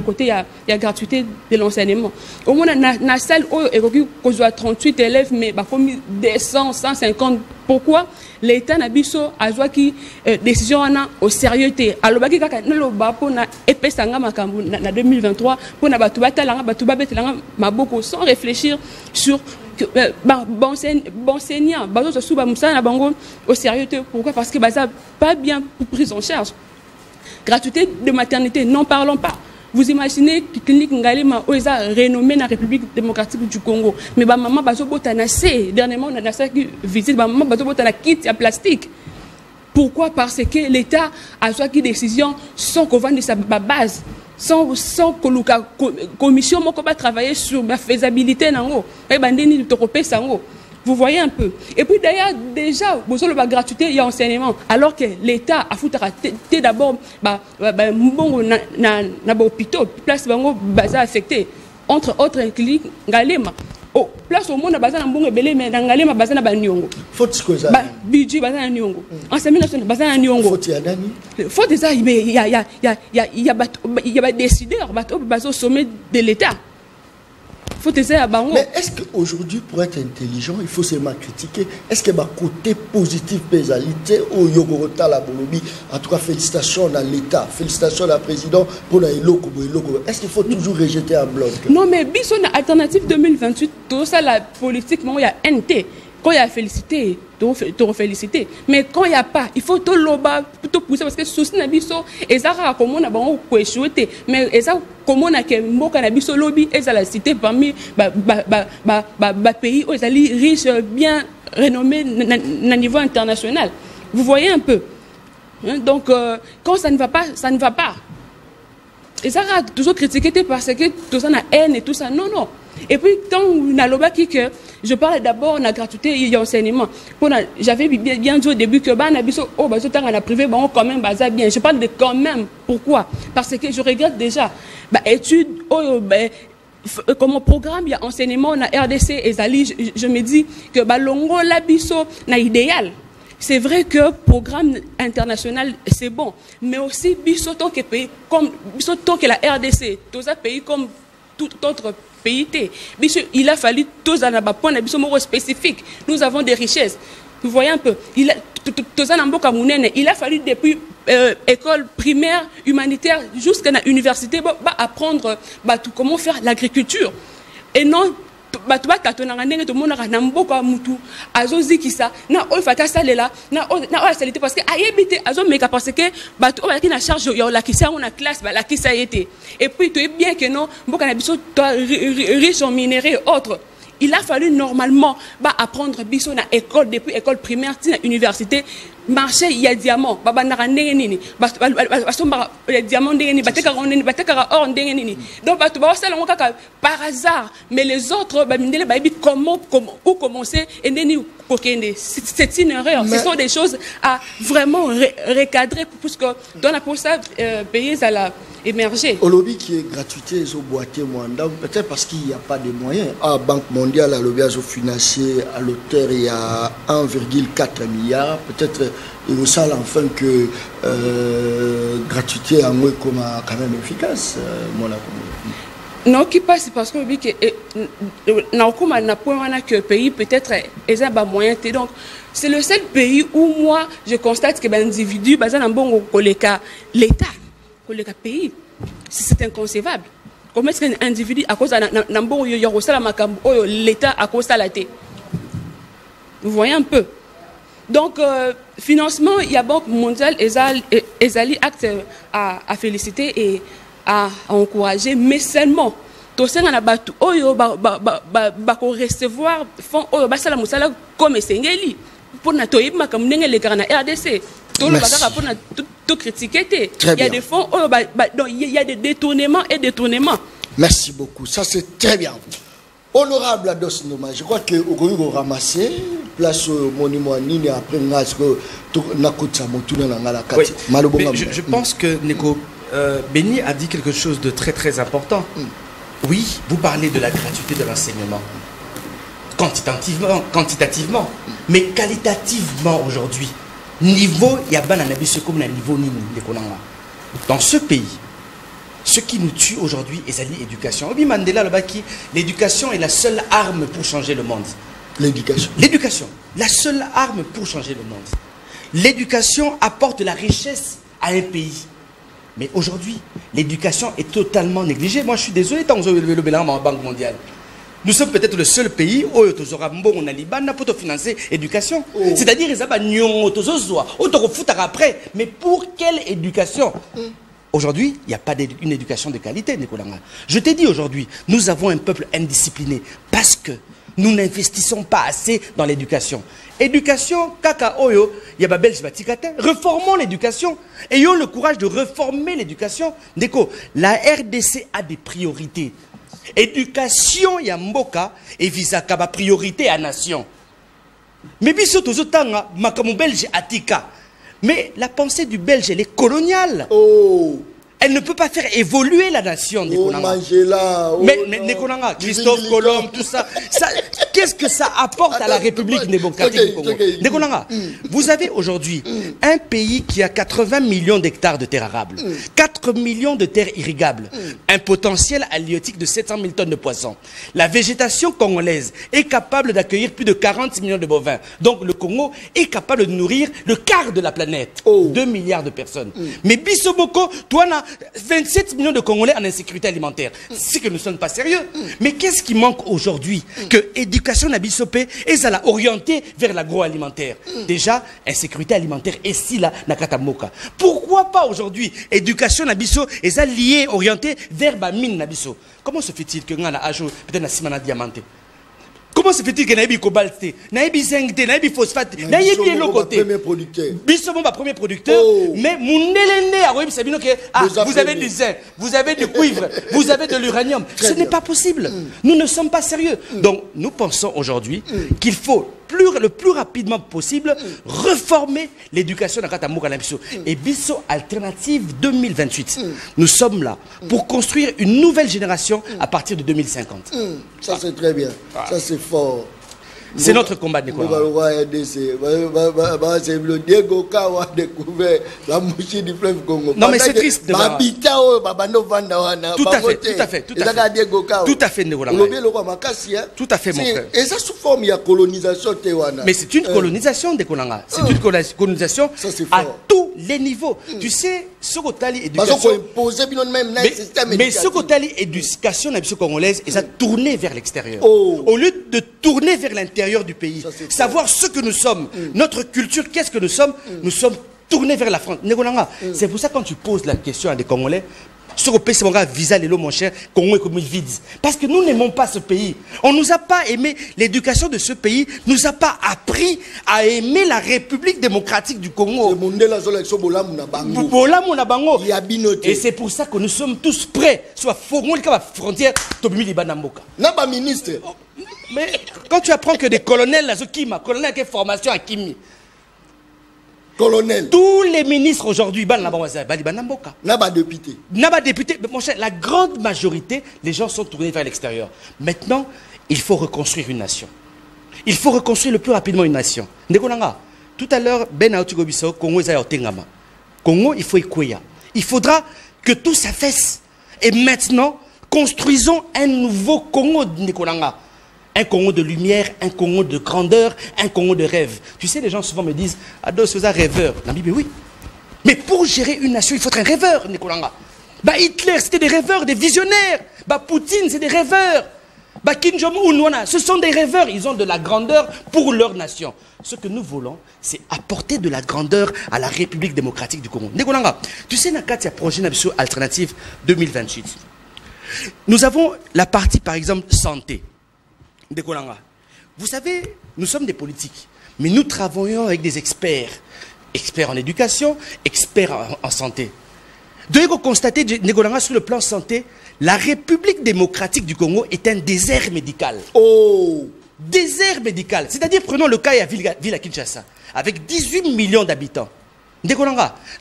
côté il y a gratuité de l'enseignement au moins na salle et qu'on soit 38 élèves mais bah comme 200 150 pourquoi l'état na biso azwa qui décision na au sérieuxté alors ba kaka no ba pona epesanga makambu na 2023 pona batu batalanga batu babetelanga maboko sans réfléchir sur bon enseignant au sérieux. Pourquoi? Parce que ça pas bien prise en charge. Gratuité de maternité, n'en parlons pas. Vous imaginez que clinique Ngalema a renommé la République démocratique du Congo, mais maman bazo botana dernièrement on a visite maman bazo botana kit à plastique. Pourquoi? Parce que l'État a soit qui décision sans qu'on vende sa base. Sans que la commission va travailler sur la faisabilité vous voyez un peu. Et puis d'ailleurs déjà vous avez la gratuité il y a enseignement alors que l'État a foutu d'abord na hôpital place affecté entre autres cliniques Ngalema. Oh, place au monde bazana mbongo belé mais Ngalema bazana ba nyongo. Faut que ça. Budget bazana nyongo. Enseignement national bazana nyongo. Faut ya nani? Faut déjà il y a décideurs bateau sommet de l'État. Faut essayer à bango. Mais est-ce qu'aujourd'hui pour être intelligent, il faut seulement critiquer? Est-ce que le côté positif pénalité ou yogorota la bolobi? En tout cas félicitations à l'État, félicitations à la présidente pour la Eloko. Est-ce qu'il faut toujours rejeter un bloc? Non mais biso na alternative 2028 tout ça la politique il y a NT. Quand il y a félicité, tu féliciter. Mais quand il n'y a pas, il faut tout loba, tout pousser parce que souci na biso et ça comme on a bon échoué mais et ça comme on a que mboka na biso lobby et ça la cité parmi pays où ils allaient riches bien renommés na niveau international. Vous voyez un peu. Donc quand ça ne va pas, ça ne va pas. Et ça a toujours critiqué parce que tout ça na haine et tout ça. Non non. Et puis quand on a l'obaki que je parle d'abord de la gratuité et l'enseignement. J'avais bien dit au début que la privé quand même bien. Je parle de quand même. Pourquoi? Parce que je regrette déjà études comme programme il y a enseignement on a RDC et Zali je me dis que longo la biso na idéal. C'est vrai que programme international c'est bon, mais aussi biso tant que pays comme biso tant que la RDC, tous les pays comme tout autre pays. Il a fallu tous un point spécifique. Nous avons des richesses. Vous voyez un peu. Il a fallu depuis école primaire, humanitaire, jusqu'à l'université, apprendre comment faire l'agriculture. Et non, parce que charge et puis tu es bien que non riche en minerais et autres. Il a fallu normalement apprendre biso na école depuis école primaire à université marché il y a diamant diamant donc par hasard mais les autres comment où commencer et c'est une erreur. Ce sont des choses à vraiment recadrer puisque dans la pour ça pays à la émerger. Au lobby qui est gratuité, ils ont boité peut-être parce qu'il n'y a pas de moyens. À Banque mondiale, à lobby financier, à l'auteur, il y a 1,4 milliard. Peut-être il vous semble enfin que gratuité en moins comme quand même efficace. Non, qui passe parce que le pays peut-être est un moyen. Donc, c'est le seul pays où moi je constate que l'individu, l'État, le pays, c'est inconcevable. Comment est-ce qu'un individu, à cause de l'État, à cause de la thé? Vous voyez un peu. Donc, financement, il y a Banque mondiale, Ezali acte à féliciter et à encourager, mais seulement, tout ça, on a recevoir fonds, comme Sengeli, pour notre comme les RDC. Tout critiquer. Il y a des fonds, il y a des détournements et détournements. Merci beaucoup, ça c'est très bien. Honorable Ados Noma, je crois que vous avez ramassé place au monument Nini après je pense que Neko Béni a dit quelque chose de très très important. Oui, vous parlez de la gratuité de l'enseignement. Quantitativement, mais qualitativement aujourd'hui. Niveau, il y a comme un niveau Nini. Dans ce pays, ce qui nous tue aujourd'hui, c'est l'éducation. Obi Mandela, l'éducation est la seule arme pour changer le monde. L'éducation, la seule arme pour changer le monde. L'éducation apporte de la richesse à un pays. Mais aujourd'hui, l'éducation est totalement négligée. Moi, je suis désolé, tant que vous avez levé le bilan en Banque mondiale. Nous sommes peut-être le seul pays où nous avons pour financer l'éducation. C'est-à-dire après. Mais pour quelle éducation? Aujourd'hui, il n'y a pas une éducation de qualité, Nicolas. Je t'ai dit aujourd'hui, nous avons un peuple indiscipliné parce que nous n'investissons pas assez dans l'éducation. Éducation, kaka oyo, yaba belge batikate, reformons l'éducation. Ayons le courage de réformer l'éducation. Déco, la RDC a des priorités. Éducation ya mboka et visa kaba priorité à nation. Mais biso tozotanga makamu belge atika. Mais la pensée du belge elle est coloniale. Elle ne peut pas faire évoluer la nation. Mais Christophe Colomb, tout ça, qu'est-ce que ça apporte à la République démocratique du Congo? Vous avez aujourd'hui un pays qui a 80 millions d'hectares de terres arables, 4 millions de terres irrigables, un potentiel halieutique de 700 000 tonnes de poissons. La végétation congolaise est capable d'accueillir plus de 40 millions de bovins. Donc le Congo est capable de nourrir le quart de la planète, 2 milliards de personnes. Mais Bissoboko, toi, 27 millions de Congolais en insécurité alimentaire. C'est que nous ne sommes pas sérieux. Mais qu'est-ce qui manque aujourd'hui? Que l'éducation n'a bisopé et ça l'a orienté vers l'agroalimentaire. Déjà, insécurité alimentaire et si là, Nakatamoka. Pourquoi pas aujourd'hui éducation n'a biso et ça lié, orienté vers la mine n'a biso? Comment se fait-il que nous avons peut-être la simana diamanté? Comment se fait-il que Naïbi cobalt, Naïbi zinc, Naïbi phosphate, Naïbi est le côté. Bissomon va premier producteur, mais vous avez du zinc, vous avez du cuivre, vous avez de l'uranium. Ce n'est pas possible. Nous ne sommes pas sérieux. Donc nous pensons aujourd'hui qu'il faut le plus rapidement possible réformer l'éducation dans Katamouk et Bisso Alternative 2028. Nous sommes là pour construire une nouvelle génération à partir de 2050. Ça c'est très bien, ça c'est fort. C'est notre combat, Nicolas. C'est le Diego Kawa découvert la mouche du fleuve Congo. Non, mais c'est triste. Tout à fait, tout à fait. Tout à fait, Nicolas. Tout à fait, mon frère. Et ça sous forme, il y a colonisation. Mais c'est une colonisation, Nicolas. C'est une colonisation à tous les niveaux. Tu sais, ce côté éducation. Mais ce côté éducation congolaise, ils ont tourné vers l'extérieur. Au lieu de tourner vers l'intérieur du pays, savoir ce que nous sommes, notre culture, qu'est-ce que nous sommes tournés vers la France. C'est pour ça quand tu poses la question à des Congolais, ce que c'est mon gars, visa les lots, mon cher, Congo est comme il vide. Parce que nous n'aimons pas ce pays. On ne nous a pas aimé. L'éducation de ce pays ne nous a pas appris à aimer la République démocratique du Congo. Et c'est pour ça que nous sommes tous prêts. Soit la frontière, ministre. Mais quand tu apprends que des colonels, colonel qui formation à Kimi, colonel. Tous les ministres aujourd'hui, député. Mon cher, la grande majorité, les gens sont tournés vers l'extérieur. Maintenant, il faut reconstruire une nation. Il faut reconstruire le plus rapidement une nation. Tout à l'heure, Congo, il faut écouer. Il faudra que tout s'affaisse. Et maintenant, construisons un nouveau Congo, Nicolanga. Un Congo de lumière, un Congo de grandeur, un Congo de rêve. Tu sais, les gens souvent me disent, Ados, c'est un rêveur. La Bible, oui. Mais pour gérer une nation, il faut être un rêveur, Nicolanga. Hitler, c'était des rêveurs, des visionnaires. Poutine, c'est des rêveurs. Kim Jong-un, ce sont des rêveurs. Ils ont de la grandeur pour leur nation. Ce que nous voulons, c'est apporter de la grandeur à la République démocratique du Congo. Nicolanga, tu sais, il y a projet alternative 2028. Nous avons la partie, par exemple, santé. Vous savez, nous sommes des politiques, mais nous travaillons avec des experts. Experts en éducation, experts en santé. Devez-vous constater, sur le plan santé, la République démocratique du Congo est un désert médical. Oh! Désert médical. C'est-à-dire, prenons le cas à ville à Kinshasa, avec 18 millions d'habitants.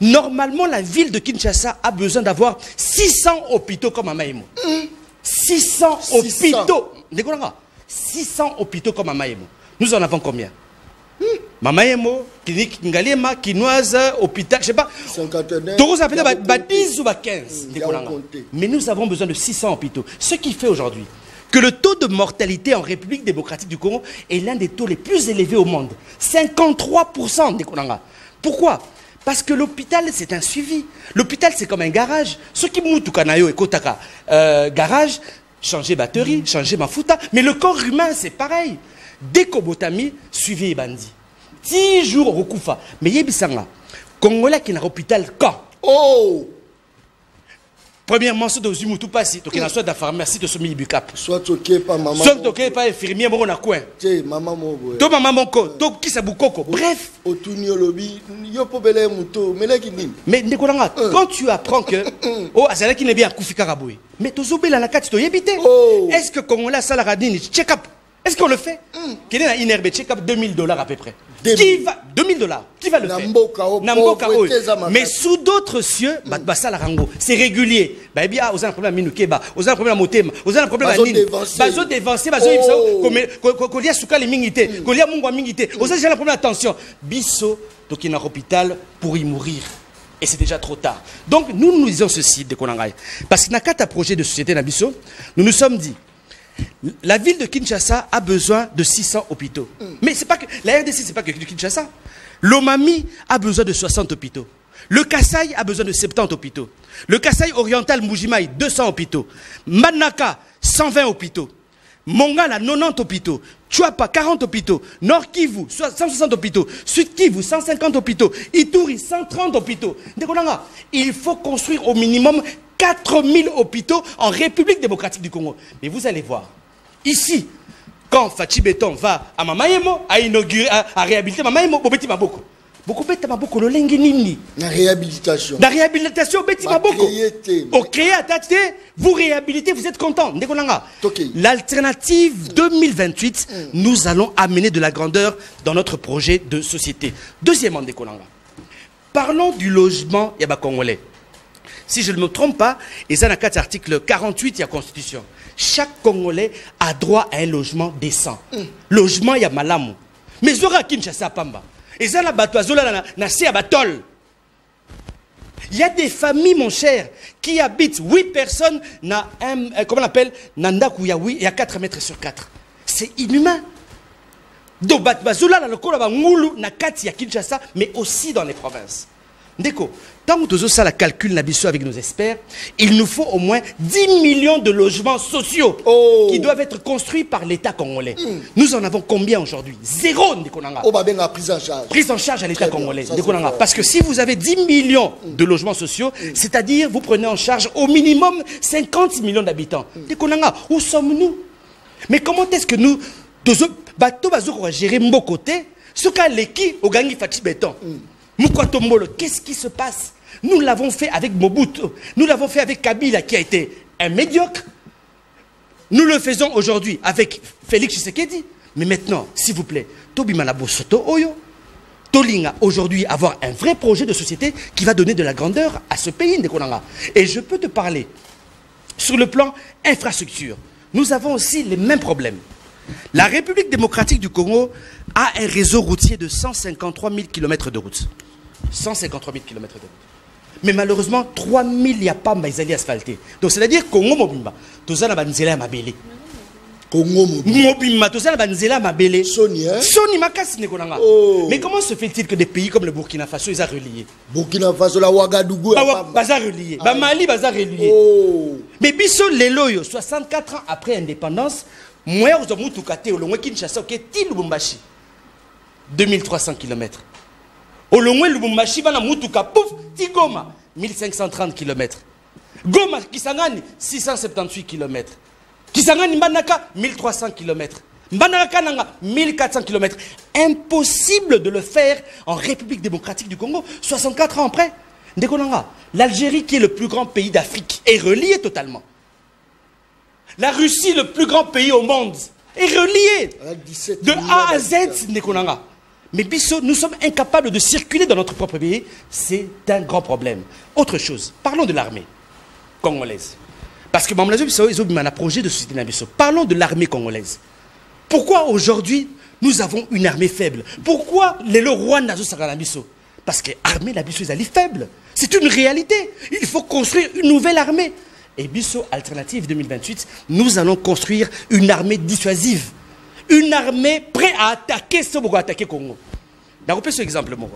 Normalement, la ville de Kinshasa a besoin d'avoir 600 hôpitaux comme à Maïmo. 600 hôpitaux. 600 hôpitaux comme à Maïmo. Nous en avons combien? Mamaïmo, clinique Ngalema, Kinoise, hôpital, je ne sais pas. 10 ou 15. Mais nous avons besoin de 600 hôpitaux. Ce qui fait aujourd'hui que le taux de mortalité en République démocratique du Congo est l'un des taux les plus élevés au monde. 53%. Pourquoi? Parce que l'hôpital, c'est un suivi. L'hôpital, c'est comme un garage. Ce qui moutou kanayo et kotaka, garage, changer batterie, changer mafuta. Mais le corps humain, c'est pareil. Décobotami, suivi et bandit. 10 jours au Koufa. Mais yebisanga, Congolais qui n'a hôpital quand? Oh! Premièrement, ceux de Zumutu Passi, tu as soit de la pharmacie de Somi Bukap. Soit tu pas maman. Soit tu pas infirmier, mon a coin. Maman, to maman mon ko, to qui sa bukoko. Bref. Mais quand tu apprends que oh azala qui n'est bien Koufika Raboué. Mais tu zobé la carte tu yebité. Est-ce que Congolais Salaradini check up? Est-ce qu'on le fait? Quel est un INRB check-up $2000 à peu près? Qui va $2000? Qui va le faire? Namboka. Mais sous d'autres cieux, c'est régulier. Vous avez un problème à Minukeba, vous avez un problème à Motema, vous avez un problème à Nini. Vous avez dévancé, vous avez un problème mingité, vous avez un problème d'attention. Bisso, donc il est en hôpital pour y mourir. Et c'est déjà trop tard. Donc nous disons ceci de Konangai. Parce que dans un projet de société Nabisso, nous nous sommes dit, la ville de Kinshasa a besoin de 600 hôpitaux. Mais c'est pas que la RDC, c'est pas que de Kinshasa. L'Omami a besoin de 60 hôpitaux. Le Kasaï a besoin de 70 hôpitaux. Le Kasaï oriental Moujimaï, 200 hôpitaux. Manaka, 120 hôpitaux. Mongala, 90 hôpitaux. Chuapa, 40 hôpitaux. Nord Kivu, 160 hôpitaux. Sud Kivu, 150 hôpitaux. Ituri, 130 hôpitaux. Il faut construire au minimum 4000 hôpitaux en République démocratique du Congo. Mais vous allez voir, ici, quand Fachi Beton va à Mamaïmo, à inaugurer, à réhabiliter Mamaïmo, Bobeti Maboko. Beaucoup Beti Maboko, le Lenginini. La réhabilitation. La réhabilitation, Beti Maboko. Au créer à Tate, vous réhabilitez, vous êtes content. L'alternative 2028, nous allons amener de la grandeur dans notre projet de société. Deuxièmement, Ndekolanga. Parlons du logement Yaba Congolais. si je ne me trompe pas, et ça dans 4 articles 48 il y a Constitution. Chaque Congolais a droit à un logement décent. Logement, il y a malamu. Mais Zora Kinshasa Pamba. Et ça, la batoazola, na se batol. Il y a des familles, mon cher, qui habitent 8 personnes, comment on appelle, Nandaku, il y a 4 mètres sur 4. C'est inhumain. Donc, batoazola, la lokola, ba ngulu, na kati ya Kinshasa, mais aussi dans les provinces. Ndeko, tant que nous avons la calcul avec nos experts, il nous faut au moins 10 millions de logements sociaux qui doivent être construits par l'État congolais. Nous en avons combien aujourd'hui? 0, Ndekonanga. Prise en charge. Prise en charge à l'État congolais. Ndekonanga. Parce que si vous avez 10 millions de logements sociaux, c'est-à-dire vous prenez en charge au minimum 50 millions d'habitants. Ndekonanga, où sommes-nous? Mais comment est-ce que nous, gérer mon côté, ce qu'a l'équipe au Gangi Fati Béton? Qu'est-ce qui se passe? Nous l'avons fait avec Mobutu, nous l'avons fait avec Kabila qui a été un médiocre. Nous le faisons aujourd'hui avec Félix Tshisekedi. Mais maintenant, s'il vous plaît, Tobi Malabo Soto Oyo, Tolinga aujourd'hui avoir un vrai projet de société qui va donner de la grandeur à ce pays. Et je peux te parler sur le plan infrastructure. Nous avons aussi les mêmes problèmes. La République démocratique du Congo a un réseau routier de 153 000 km de route. 153 000 km de route. Mais malheureusement, 3 000 il n'y a pas de asphaltés. Donc c'est-à-dire Congo Mobimba, tout ça n'a nzela mabele. Congo Mobimba, tout ça n'a nzela mabele. Sony, hein? Sony makas nekonanga. Mais comment se fait-il que des pays comme le Burkina Faso ils sont reliés? Burkina Faso, la Ouagadougou, baza relié. Mali baza relié. Mais biso leloyo 64 ans après indépendance. Moi, je suis au Longwe Kinshasa, qui est Lubumbashi. 2300 km. Au Longwe Lubumbashi, va na Mutuka, pouf, Tigoma, 1530 km. Goma, Kisangani, 678 km. Kisangani, Mbanaka, 1300 km. Mbanaka, Nanga, 1400 km. Impossible de le faire en République démocratique du Congo, 64 ans après. Ndekonanga, l'Algérie, qui est le plus grand pays d'Afrique, est reliée totalement. La Russie, le plus grand pays au monde, est relié de A à Z. Mais Bisso, nous sommes incapables de circuler dans notre propre pays. C'est un grand problème. Autre chose, parlons de l'armée congolaise. Parce que ils ont un projet de société dans Bisso. Parlons de l'armée congolaise. Pourquoi aujourd'hui, nous avons une armée faible? Pourquoi les Rwanda sont dans Bisso? Parce que l'armée de Bisso est faible. C'est une réalité. Il faut construire une nouvelle armée. Et Bisso Alternative 2028, nous allons construire une armée dissuasive. Une armée prête à attaquer ce pour attaquer Congo. D'accord, ce exemple, moi.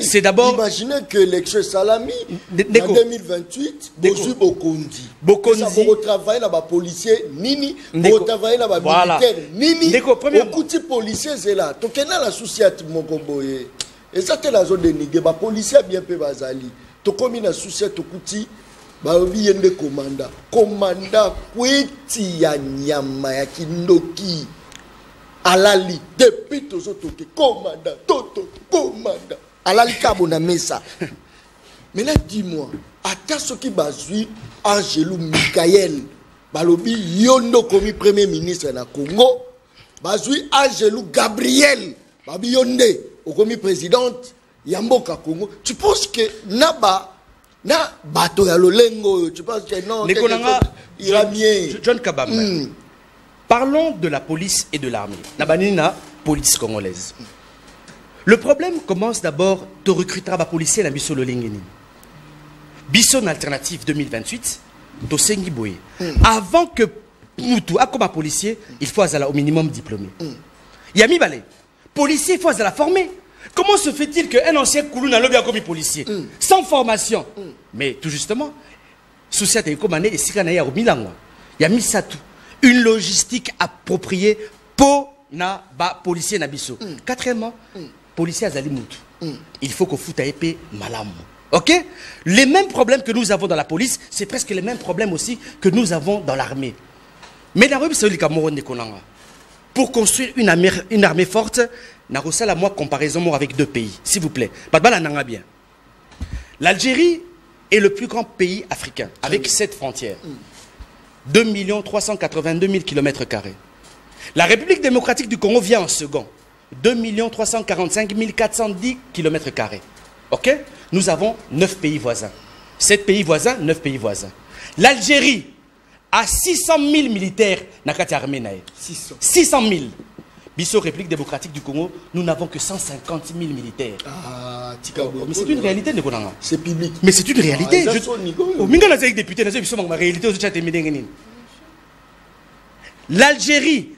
C'est d'abord. Imaginez que l'élection Salami, en 2028, Bokondi. Vous travaillez dans les policiers, Nini. Vous travaillez dans les militaires, Nini. Beaucoup policiers, c'est là. Donc, il y a la société, mon comboye. Et ça, c'est la zone de Nigé. Les policiers, bien peu, Bazali. Tokomi na susia tokuti ba yende komanda kweti ya nyama ya kindoki alali depuis tozo toke komanda komanda alali kabo na mesa. Mais là dis-moi, ata soki bazui Angelou Michael balobi yondo komi premier ministre na Congo, bazui Angelou Gabriel babi yonde okomi présidente Yamboka Congo, tu penses que Naba na bato ya lolengo, tu penses que non, ira bien. John Kabam. Parlons de la police et de l'armée. Nabanina, police congolaise. Le problème commence d'abord de recruter un policier dans Bisso Lolengeni. Bisso Alternative 2028, Tosengi Boye. Avant que Moutou a comme un policier, il faut au minimum diplômé. Yami Balé, policier, il faut la former. Comment se fait-il qu'un ancien Koulou n'a pas commis policier sans formation? Mais tout justement, Soucia a commandé et Sikana au Milan. Il y a mis ça tout. Une logistique appropriée pour na ba policier Nabiso. Quatrièmement, policier Azali Moutou. Il faut qu'on foute à épée malam. Ok? Les mêmes problèmes que nous avons dans la police, c'est presque les mêmes problèmes aussi que nous avons dans l'armée. Mais la pour construire une armée forte, Narosala, moi, comparaison avec 2 pays, s'il vous plaît. Bien. L'Algérie est le plus grand pays africain, avec 7 frontières. 2 382 000 km². La République démocratique du Congo vient en second. 2 345 410 km². Ok? Nous avons 9 pays voisins. 7 pays voisins, 9 pays voisins. L'Algérie a 600 000 militaires dans l'armée. 600 000. Bisso République démocratique du Congo, nous n'avons que 150 000 militaires. Ah, mais c'est une réalité, c'est public. Mais c'est une réalité. L'Algérie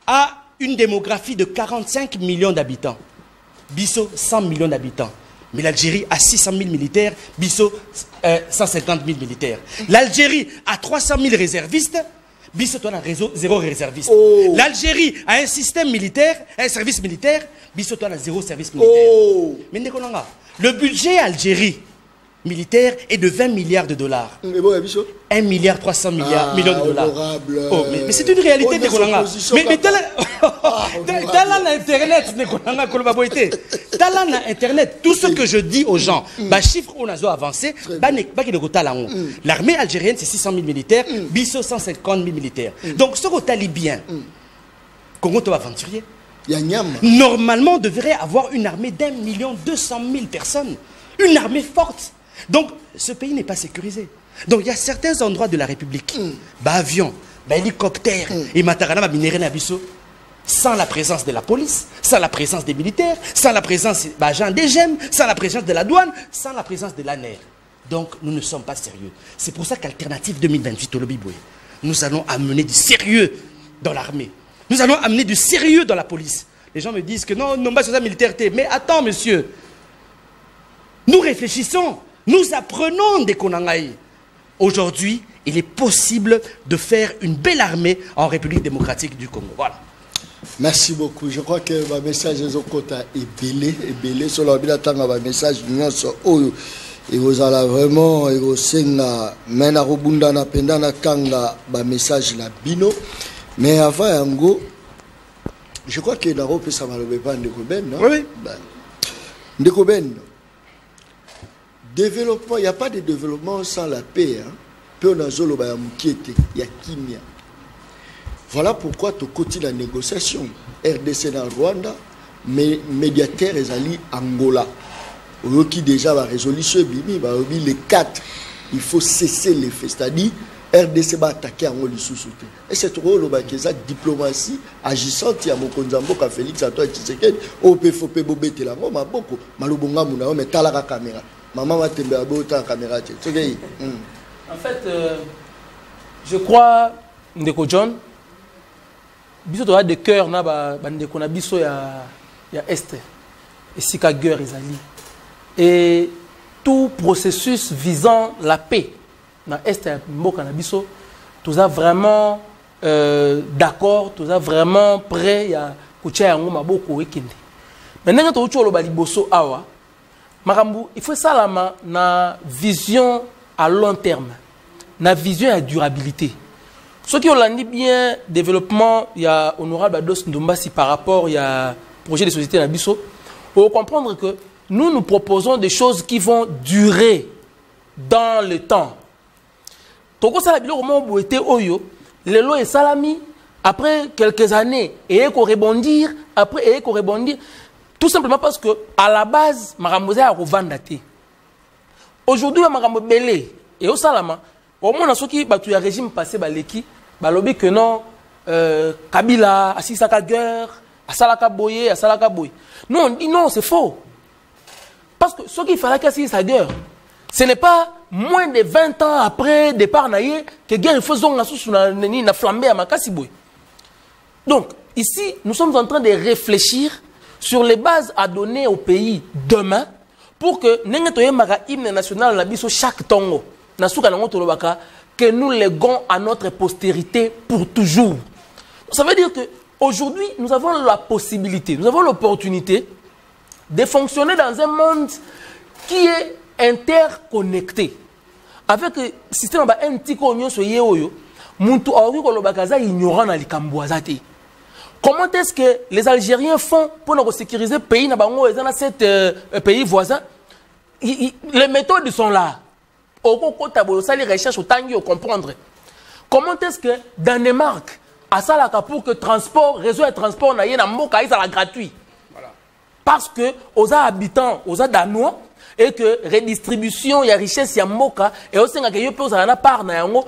a une démographie de 45 millions d'habitants. Bisso, 100 millions d'habitants. Mais l'Algérie a 600 000 militaires. Bisso, 150 000 militaires. L'Algérie a 300 000 réservistes. Bisso, toi, un réseau, 0 réserviste. Oh. L'Algérie a un système militaire, un service militaire. Bisso, toi, 0 service militaire. Oh. Mais le budget Algérie militaire est de 20 milliards de dollars. 1 milliard 300 millions de dollars. Oh, mais c'est une réalité de Konanga. Mais dans Internet, Internet, tout ce que je dis aux gens, les chiffres on a avancé, l'armée algérienne c'est 600 000 militaires, Bisso 150 000 militaires. Donc ce que tu bien, Congo tu aventurier. Normalement, on devrait avoir une armée d'1 200 000 personnes. Une armée forte. Donc, ce pays n'est pas sécurisé. Donc, il y a certains endroits de la République, avions, hélicoptères, et Matarana, sans la présence de la police, sans la présence des militaires, sans la présence des agents des GEM, sans la présence de la douane, sans la présence de l'ANER. Donc, nous ne sommes pas sérieux. C'est pour ça qu'Alternative 2028, nous allons amener du sérieux dans l'armée. Nous allons amener du sérieux dans la police. Les gens me disent que non, non, pas sur la militaire. Mais attends, monsieur. Nous réfléchissons. Nous apprenons des Konangaï. Aujourd'hui, il est possible de faire une belle armée en République démocratique du Congo. Voilà. Merci beaucoup. Je crois que le message des Okota est belé. Sur le message, et vous allez vraiment, et vous senga, mena robunda na pendana kanga, message la bino. Mais avant, Yango, je crois que l'Europe, ça ne va pas Ndekoben, non? Oui. Ndekoben, développement, il n'y a pas de développement sans la paix. Peu on a zolo ba mkiete, il y a kimia. Voilà pourquoi tu continues la négociation. RDC dans le Rwanda, mais médiateur Ezali Angola. Qui déjà va résolution bimi, les 4, il faut cesser les faits, c'est-à-dire RDC va attaquer en Sous-Souté. Et c'est trop le diplomatie agissante, il y a mon konzambo ka Félix Antoine Tshisekedi, au PFOP Bobé Telango, ma beaucoup, malubonga muna, mais t'as la caméra. Maman va te faire autant caméra. En fait, je crois, Ndeko John, biso to a de cœur na ba ndeko na biso ya Est, et sika guerre ezali. Et tout processus visant la paix dans l'Est et Mboka Nabiso, tout ça vraiment d'accord, tout ça vraiment prêt à coucher à un maboko weekend. Maintenant, quand on a liboso awa, il faut ça na vision à long terme, na vision à durabilité. Ceux qui ont dit bien développement, il y a honorable Ados Ndombasi par rapport il y a projet de société Nabiso, pour comprendre que nous proposons des choses qui vont durer dans le temps. Toko salabilo comment vous êtes oyo, le lot est salami après quelques années et qu'on rebondir après et qu'on rebondir tout simplement parce que à la base maramboza a revendate. Aujourd'hui marambo belé et au salama au moins ceux qui batu ya régime passé baleki balobi que non Kabila asisaka guerre asalaka boye asalaka boye. Non, on dit non, c'est faux. Parce que ce qu'il fallait casser sa guerre, ce n'est pas moins de 20 ans après départ naïe que guerre il faut na flambé à Makasiboy. Donc ici nous sommes en train de réfléchir sur les bases à donner au pays demain pour que n'engetoye maka hymne national na biso chaque tongo na suka na ngoto lobaka que nous léguons à notre postérité pour toujours. Ça veut dire que aujourd'hui nous avons la possibilité, nous avons l'opportunité de fonctionner dans un monde qui est interconnecté. Avec le système comment est-ce que les Algériens font pour nous sécuriser le pays dans pays voisin? Les méthodes sont là. Les recherches comprendre. Comment est-ce que Danemark a ça pour que transport, réseau de transport soit gratuit? parce que aux habitants, aux danois, et que redistribution, il y a richesse, il y a moka, et aussi il y a une part na yango.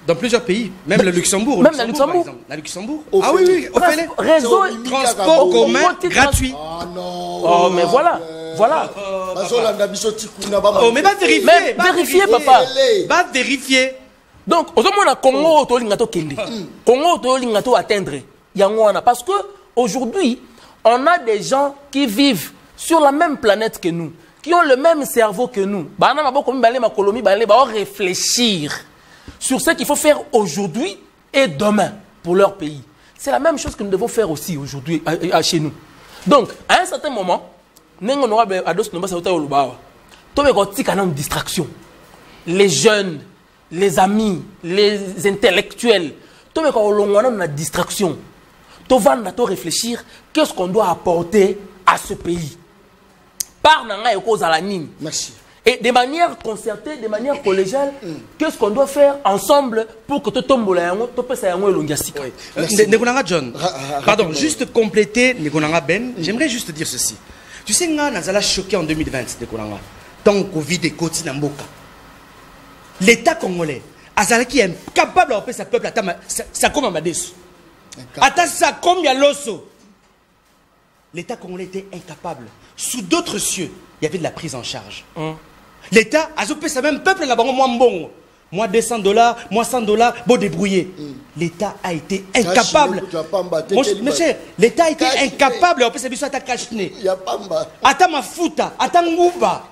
Dans plusieurs pays, même le Luxembourg. Même le Luxembourg. La Luxembourg. Ah oui, oui, au fait. Réseau transport commun gratuit. Ah non. Oh, mais voilà. Voilà. Oh, mais va vérifier. Mais vérifier, papa. Va vérifier. Donc, au moins, le Congo, tu as Congo, tu as atteindre. Parce que aujourd'hui, on a des gens qui vivent sur la même planète que nous, qui ont le même cerveau que nous. Ils vont réfléchir sur ce qu'il faut faire aujourd'hui et demain pour leur pays. C'est la même chose que nous devons faire aussi aujourd'hui chez nous. Donc, à un certain moment, nous aura une distraction. Les jeunes, les amis, les intellectuels, tout le monde a une distraction. Tu vas réfléchir, qu'est-ce qu'on doit apporter à ce pays. Par nanga et cause à la nine. Merci. Et de manière concertée, de manière collégiale, qu'est-ce qu'on doit faire ensemble pour que tu tombes là, tu peux ça Negonanga John. Pardon, juste compléter Negonanga Ben. J'aimerais juste dire ceci. Tu sais, nous avons choqué en 2020, Negonanga. Tant Covid et Koti Namboka. L'État congolais, Azalaki est incapable de faire sa peuple à ça comme Amadeus. Attends, ça comme Yaloso. L'État congolais était incapable. Sous d'autres cieux, il y avait de la prise en charge. L'État a zoupé ça même peuple là-bas, moi bon. Moi $200, moi $100, bon débrouiller. L'État a été incapable. Monsieur, l'État a été incapable. Attends ma fouta, attends ngouba.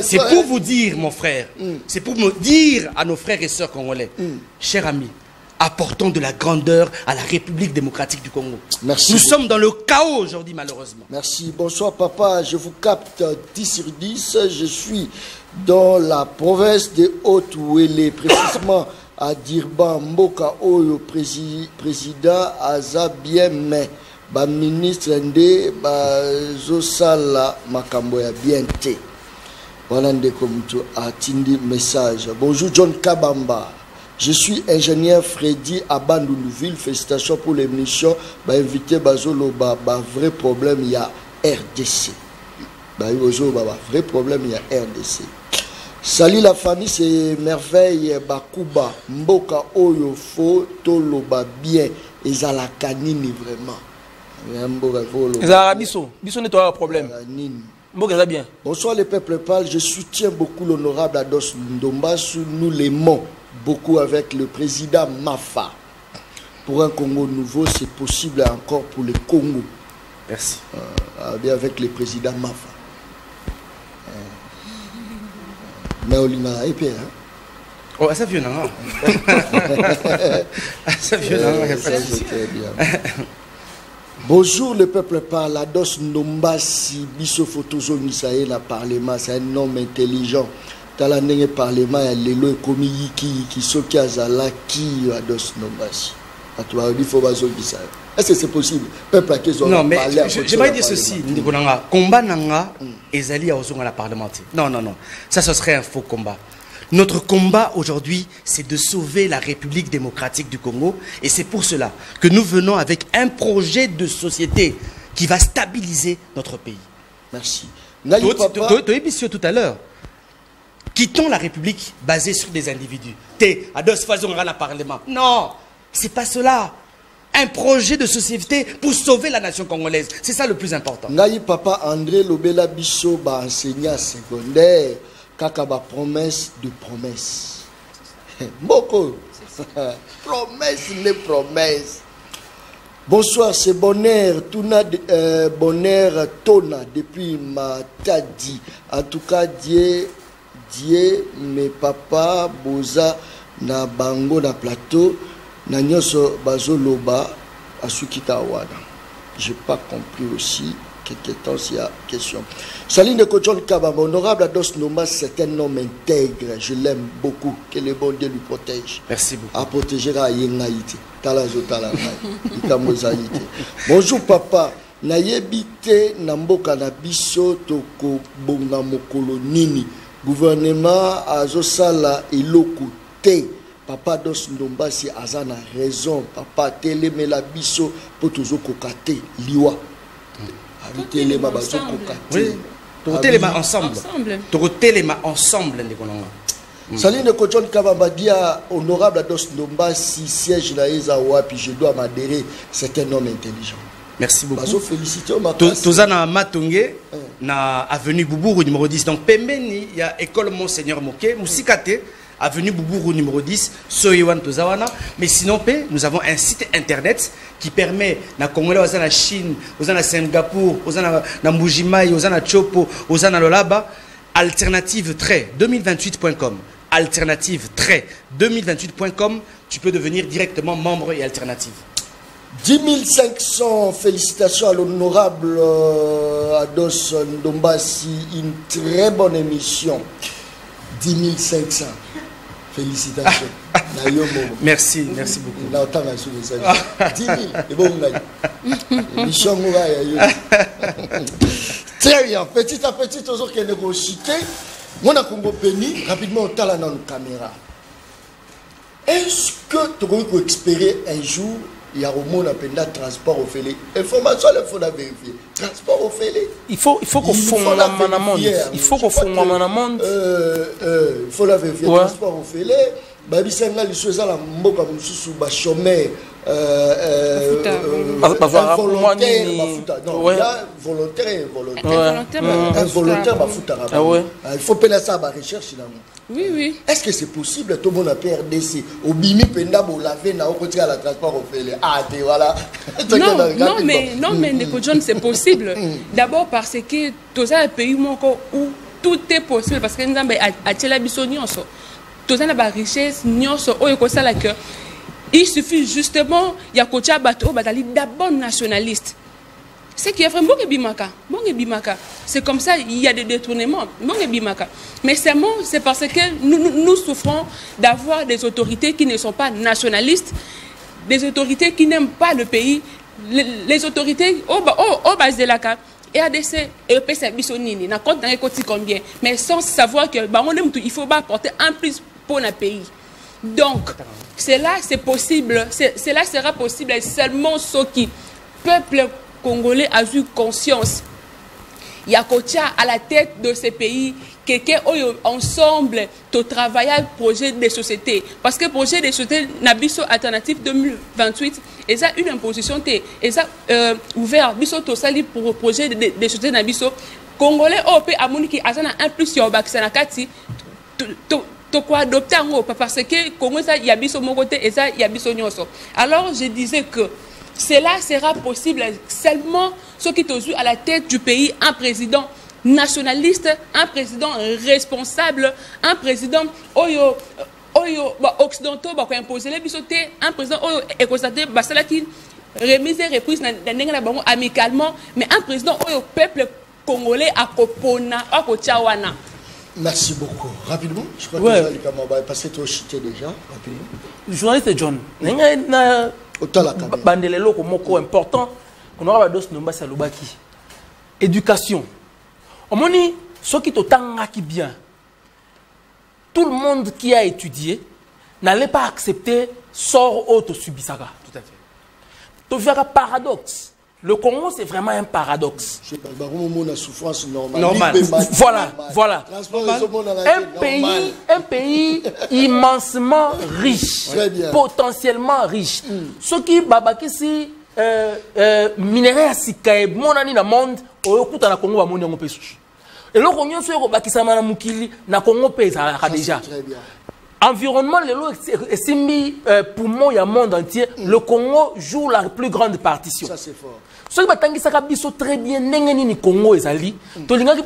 C'est pour vous dire, mon frère, c'est pour me dire à nos frères et sœurs congolais, chers amis, apportons de la grandeur à la République démocratique du Congo. Merci. Nous sommes dans le chaos aujourd'hui, malheureusement. Merci. Bonsoir, papa. Je vous capte 10 sur 10. Je suis dans la province de Haute-Ouélé, précisément à Dirban, Mboka Oyo, président Aza bien, mais ministre Ndé, Zosala Makamboya bien té. Voilà comme tu as tindi message. Bonjour, John Kabamba. Je suis ingénieur Freddy à Bandoulouville. Félicitations pour l'émission. Invité Bazolo, vrai problème, il y a RDC. Vrai problème, il y a RDC. Salut la famille, c'est Merveille Bakuba. Mboka Oyo Fo Toloba bien. Ezala Kanini vraiment. Ezala Biso n'est pas un problème. Mboka bien. Bonsoir les peuples pâles. Je soutiens beaucoup l'honorable Ados Ndomba. Nous l'aimons beaucoup avec le président Mafa. Pour un Congo nouveau, c'est possible encore pour le Congo. Merci. Bien avec le président Mafa. Mais on l'a épée. Oh, ça vient là. Ça vient là. Bonjour le peuple parle. Ados Ndombasi Biso Photozo Misaé na Parlement. C'est un homme intelligent. Talanenge Parlement, il y a les commis qui sont qui azala qui Ados Ndombasi. Est-ce que c'est possible? Non, mais j'aimerais dire ceci. Combat nanga ezali à la parlementaire. Non, non, non. Ça, ce serait un faux combat. Notre combat aujourd'hui, c'est de sauver la République démocratique du Congo. Et c'est pour cela que nous venons avec un projet de société qui va stabiliser notre pays. Merci. Tu as dit tout à l'heure. Quittons la République basée sur des individus. À deux façons, on a le Parlement. Non, c'est pas cela. Un projet de société pour sauver la nation congolaise. C'est ça le plus important. Ngaï papa André Lobela Bisso, enseignant secondaire, kakaba promesse de promesse. Beaucoup. Promesse, les promesses. Bonsoir, c'est Bonheur, Bonheur Tona depuis Matadi. En tout cas, Dieu, mes papas, Boza, na bango na plateau. Nanyoso bazoloba asukita wana. J'ai pas compris aussi quelques temps s'il y a question. Saline de Kojon Kabamba, honorable Ados Ndomba, c'est un homme intègre. Je l'aime beaucoup. Que le bon Dieu lui protège. Merci beaucoup. À protéger la yengaïté. Talazo talangaïté. Bonjour papa. Nayebite namboka na biso toko bonga mokolo nini. Gouvernement azosala eloko te. papa Dos Ndombasi azana raison papa telemela biso po tozo kokate liwa telema bazo kokate totelema ensemble totelema ensemble les kononga Saline Kojon Kabamba dia honorable Dos Ndombasi siège na eza wapi je dois m'adhérer c'est un homme intelligent. Merci beaucoup. Bazo féliciter ma Tozana Matongé na avenue Boubourou numéro 10 donc pembeni il y a école Monseigneur Moké Musikate avenue Boubourou numéro 10 Soyewan Tozawana mais sinon nous avons un site internet qui permet na Congolais aux na Chine aux na Singapour aux na Mbujimai aux na Chopo aux na Lolaba alternative-2028.com alternative-2028.com tu peux devenir directement membre et alternative. 10 500 félicitations à l'honorable Ados Ndombasi, une très bonne émission. 10 500 félicitations. Merci beaucoup. 10 000, c'est bon. Très bien, petit à petit, toujours qu'il y a négocié. Mon Congo Béni, rapidement, on t'a dans la caméra. Est-ce que tu as expérimenté un jour? Il y a au monde appelé transport au fêlé. Information, il faut la vérifier. Transport au fêlé. Il faut qu'on fonde la monde. Il faut qu'on fonde la monde. Il faut la vérifier. Transport au fêlé. Babi Senga, les choses à la mboka sous ba chômeur. Involontaire, non, là, volontaire et involontaire, il faut peiner ça à la recherche. Oui. Est-ce que c'est possible? Tout le monde a PRDC. Au Bimi, Penda, au lavé, n'a aucun à la transport au fait. Ah, t'es voilà. Non, mais Neko John, c'est possible. D'abord parce que tous les pays où tout est possible. Parce que nous avons à Tchélabiso, nous avons la richesse, nous avons il suffit justement, il y a Kocha Bato, d'abord nationaliste. C'est qu'il y a vraiment Bimaka. C'est comme ça, il y a des détournements. Mais c'est parce que nous souffrons d'avoir des autorités qui ne sont pas nationalistes, des autorités qui n'aiment pas le pays, les autorités au bas de la carte. Et ADC, EPC, Bissonini, n'a compte dans les côtés combien. Mais sans savoir que il faut pas apporter un plus pour un pays. Donc, cela c'est possible, cela sera possible seulement ceux qui, peuple congolais, a eu conscience. Il y a Kocha à la tête de ces pays, quelqu'un ensemble de travailler au projet des sociétés. Parce que le projet des sociétés Nabiso Alternative 2028, et ça une imposition, et ça ouvert Biso Tosali pour le projet des sociétés Nabiso. Congolais, a Moniki, a un plus sur Baksanakati. Quoi adopter parce que Congo il y a biso mon côté et ça il y a biso nyonso. Alors je disais que cela sera possible seulement ceux qui ont eu à la tête du pays un président nationaliste, un président responsable, un président occidentaux qui imposer les bisotés, un président est constaté qui remise et reprise amicalement, mais un président au peuple congolais à Kopona, à Kochawana. Merci beaucoup. Rapidement, je crois que les camarades vont passer trop chité déjà. Rapidement. Journaliste John, bandelelo komoko important qu'on aura Dos Ndombasi Lubaki. Éducation. On moni ceux qui t'otanga qui bien. Tout le monde qui a étudié n'allait pas accepter sort auto subisaka. Tout à fait. Tu verras paradoxe. Le Congo, c'est vraiment un paradoxe. Normal. Voilà. Un pays immensement riche, potentiellement riche. Ce qui babaki si minerai à sikae monani na monde oyokuta na Congo ba moni ngo pesu. Et le Congo so yobakisa mana mukili na Congo pesa déjà. Environnement, le simi poumon il y a monde entier. Le Congo joue la plus grande partition. Ça c'est fort. Ce qui est très bien, ni Congo ezali. Tu as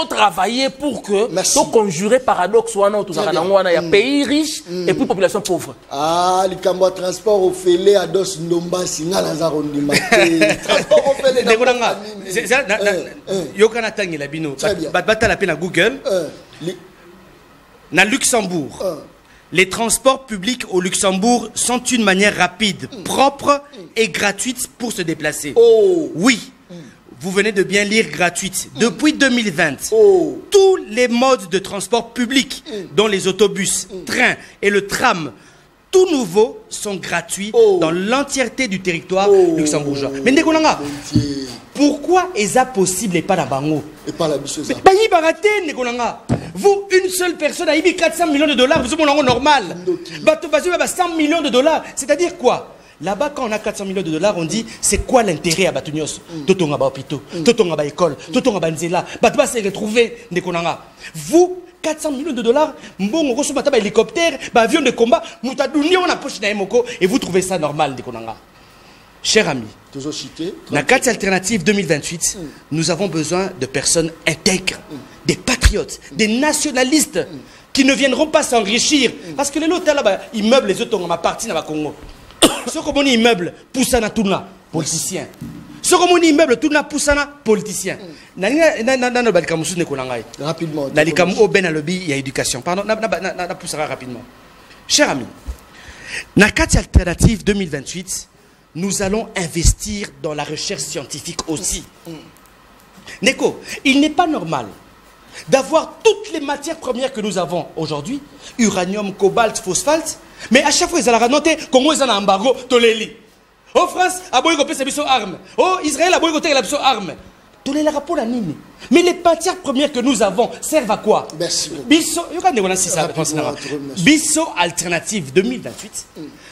travailler pour que tu conjurer paradoxe ou il y a pays riche et puis population pauvre. Ah, les cambouis transport au fêlé à Dos Ndombasi na Lazarondi maté. Transport au fêlé. Yokana tangi la bino. Bata la peine à Google. Na Luxembourg. Les transports publics au Luxembourg sont une manière rapide, propre et gratuite pour se déplacer. Oui, vous venez de bien lire gratuite. Depuis 2020, tous les modes de transport public, dont les autobus, trains et le tram, tout nouveau, sont gratuits dans l'entièreté du territoire luxembourgeois. Mais Ndekonanga, pourquoi est-ce possible et pas la bango? Et pas la mission. Vous, une seule personne a eu 400 millions de dollars, vous êtes normal. 100 millions de dollars, c'est-à-dire quoi? Là-bas, quand on a 400 millions de dollars, on dit c'est quoi l'intérêt à Batunios? Totonga ba hôpitaux, totonga ba école, totonga ba nzela, Batba s'est retrouvé Ndekonanga. Vous, 400 millions de dollars, bon, on reçoit un hélicoptère, un avion de combat, et vous trouvez ça normal, Ndekonanga. Cher ami, la carte alternative 2028, nous avons besoin de personnes intègres, des patriotes, des nationalistes qui ne viendront pas s'enrichir. Parce que les lots là-bas, immeubles, les autres ont ma partie dans le Congo. Ce qu'on dit immeuble, poussana touna, politicien. Ce qu'on dit immeuble, touna, poussana, politicien. Rapidement. Il y a éducation. Pardon, na poussera rapidement. Cher ami, la carte alternative 2028, nous allons investir dans la recherche scientifique aussi. Neko, il n'est pas normal d'avoir toutes les matières premières que nous avons aujourd'hui, uranium, cobalt, phosphate, mais à chaque fois, ils ont noté comment ils ont un embargo, toleli. Oh France, a beau écouter ses armes. Oh Israël, a beau écouter les armes. Toleli rapport à Nini. Mais les matières premières que nous avons servent à quoi? Merci beaucoup. Bisso Alternative 2028,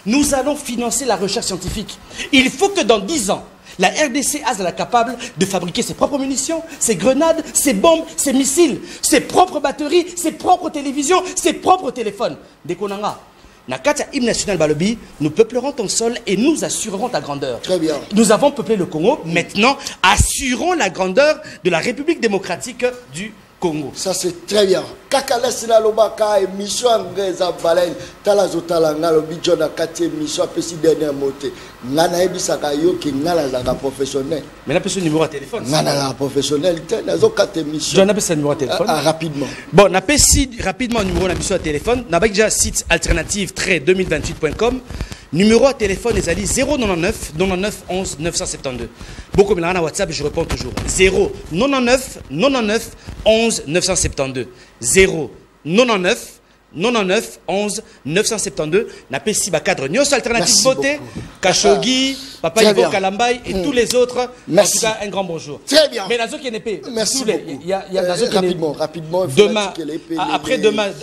nous allons financer la recherche scientifique. Il faut que dans 10 ans, la RDC soit capable de fabriquer ses propres munitions, ses grenades, ses bombes, ses missiles, ses propres batteries, ses propres télévisions, ses propres téléphones. Dès qu'on en a, la carte hymne national Balobi, nous peuplerons ton sol et nous assurerons ta grandeur. Très bien. Nous avons peuplé le Congo, maintenant assurons la grandeur de la République démocratique du Congo. Ça c'est très bien. Kakala sila lobaka émission angeza balen talazotala ngalo bijona kati émission pesi dernier moté. Ngana ebisaka yo ki ngala za professionnel. Mais la personne numéro de téléphone. Ngana la professionnel nazo kati émission. Je n'appelle ça numéro de téléphone. Rapidement. Bon, on appelle rapidement numéro d'émission de téléphone. On a déjà site alternative-2028.com. Numéro à téléphone les alliés 099 99 11 972. Beaucoup de WhatsApp, je réponds toujours. 099 99 11 972. 099 99 11 972. N'a si cadre Nyos Alternative Beauté, Khashoggi, Papa Ivo Kalambay et tous les autres. Merci. En tout cas, un grand bonjour. Très bien. Mais Nazo qui est épée. Merci beaucoup. Il y a Nazo qui est rapidement. Demain,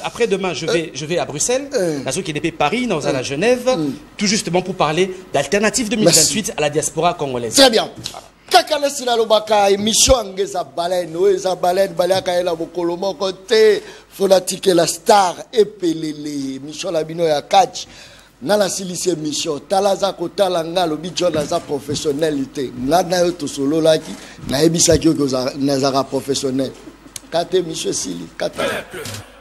après demain, je vais à Bruxelles. Nazo qui est épée Paris, nous allons à Genève, tout justement pour parler d'Alternative 2028 à la diaspora congolaise. Très bien. Kakala sila lobaka émission angeza baleine oeza baleine baliaka ela bokolo moko te fonatike la star epelele émission la bino ya catch ngala silisi émission talaza kotala ngalo bijona za professionnalité ngana yo tosololaki na ebisaki ko nazara professionnel kate émission sili kata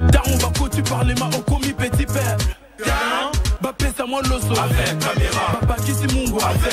Daron Bako tu parles ma au commis petit peuple. Ba pesa moi loso avec caméra. Papa Kisi Mungu avec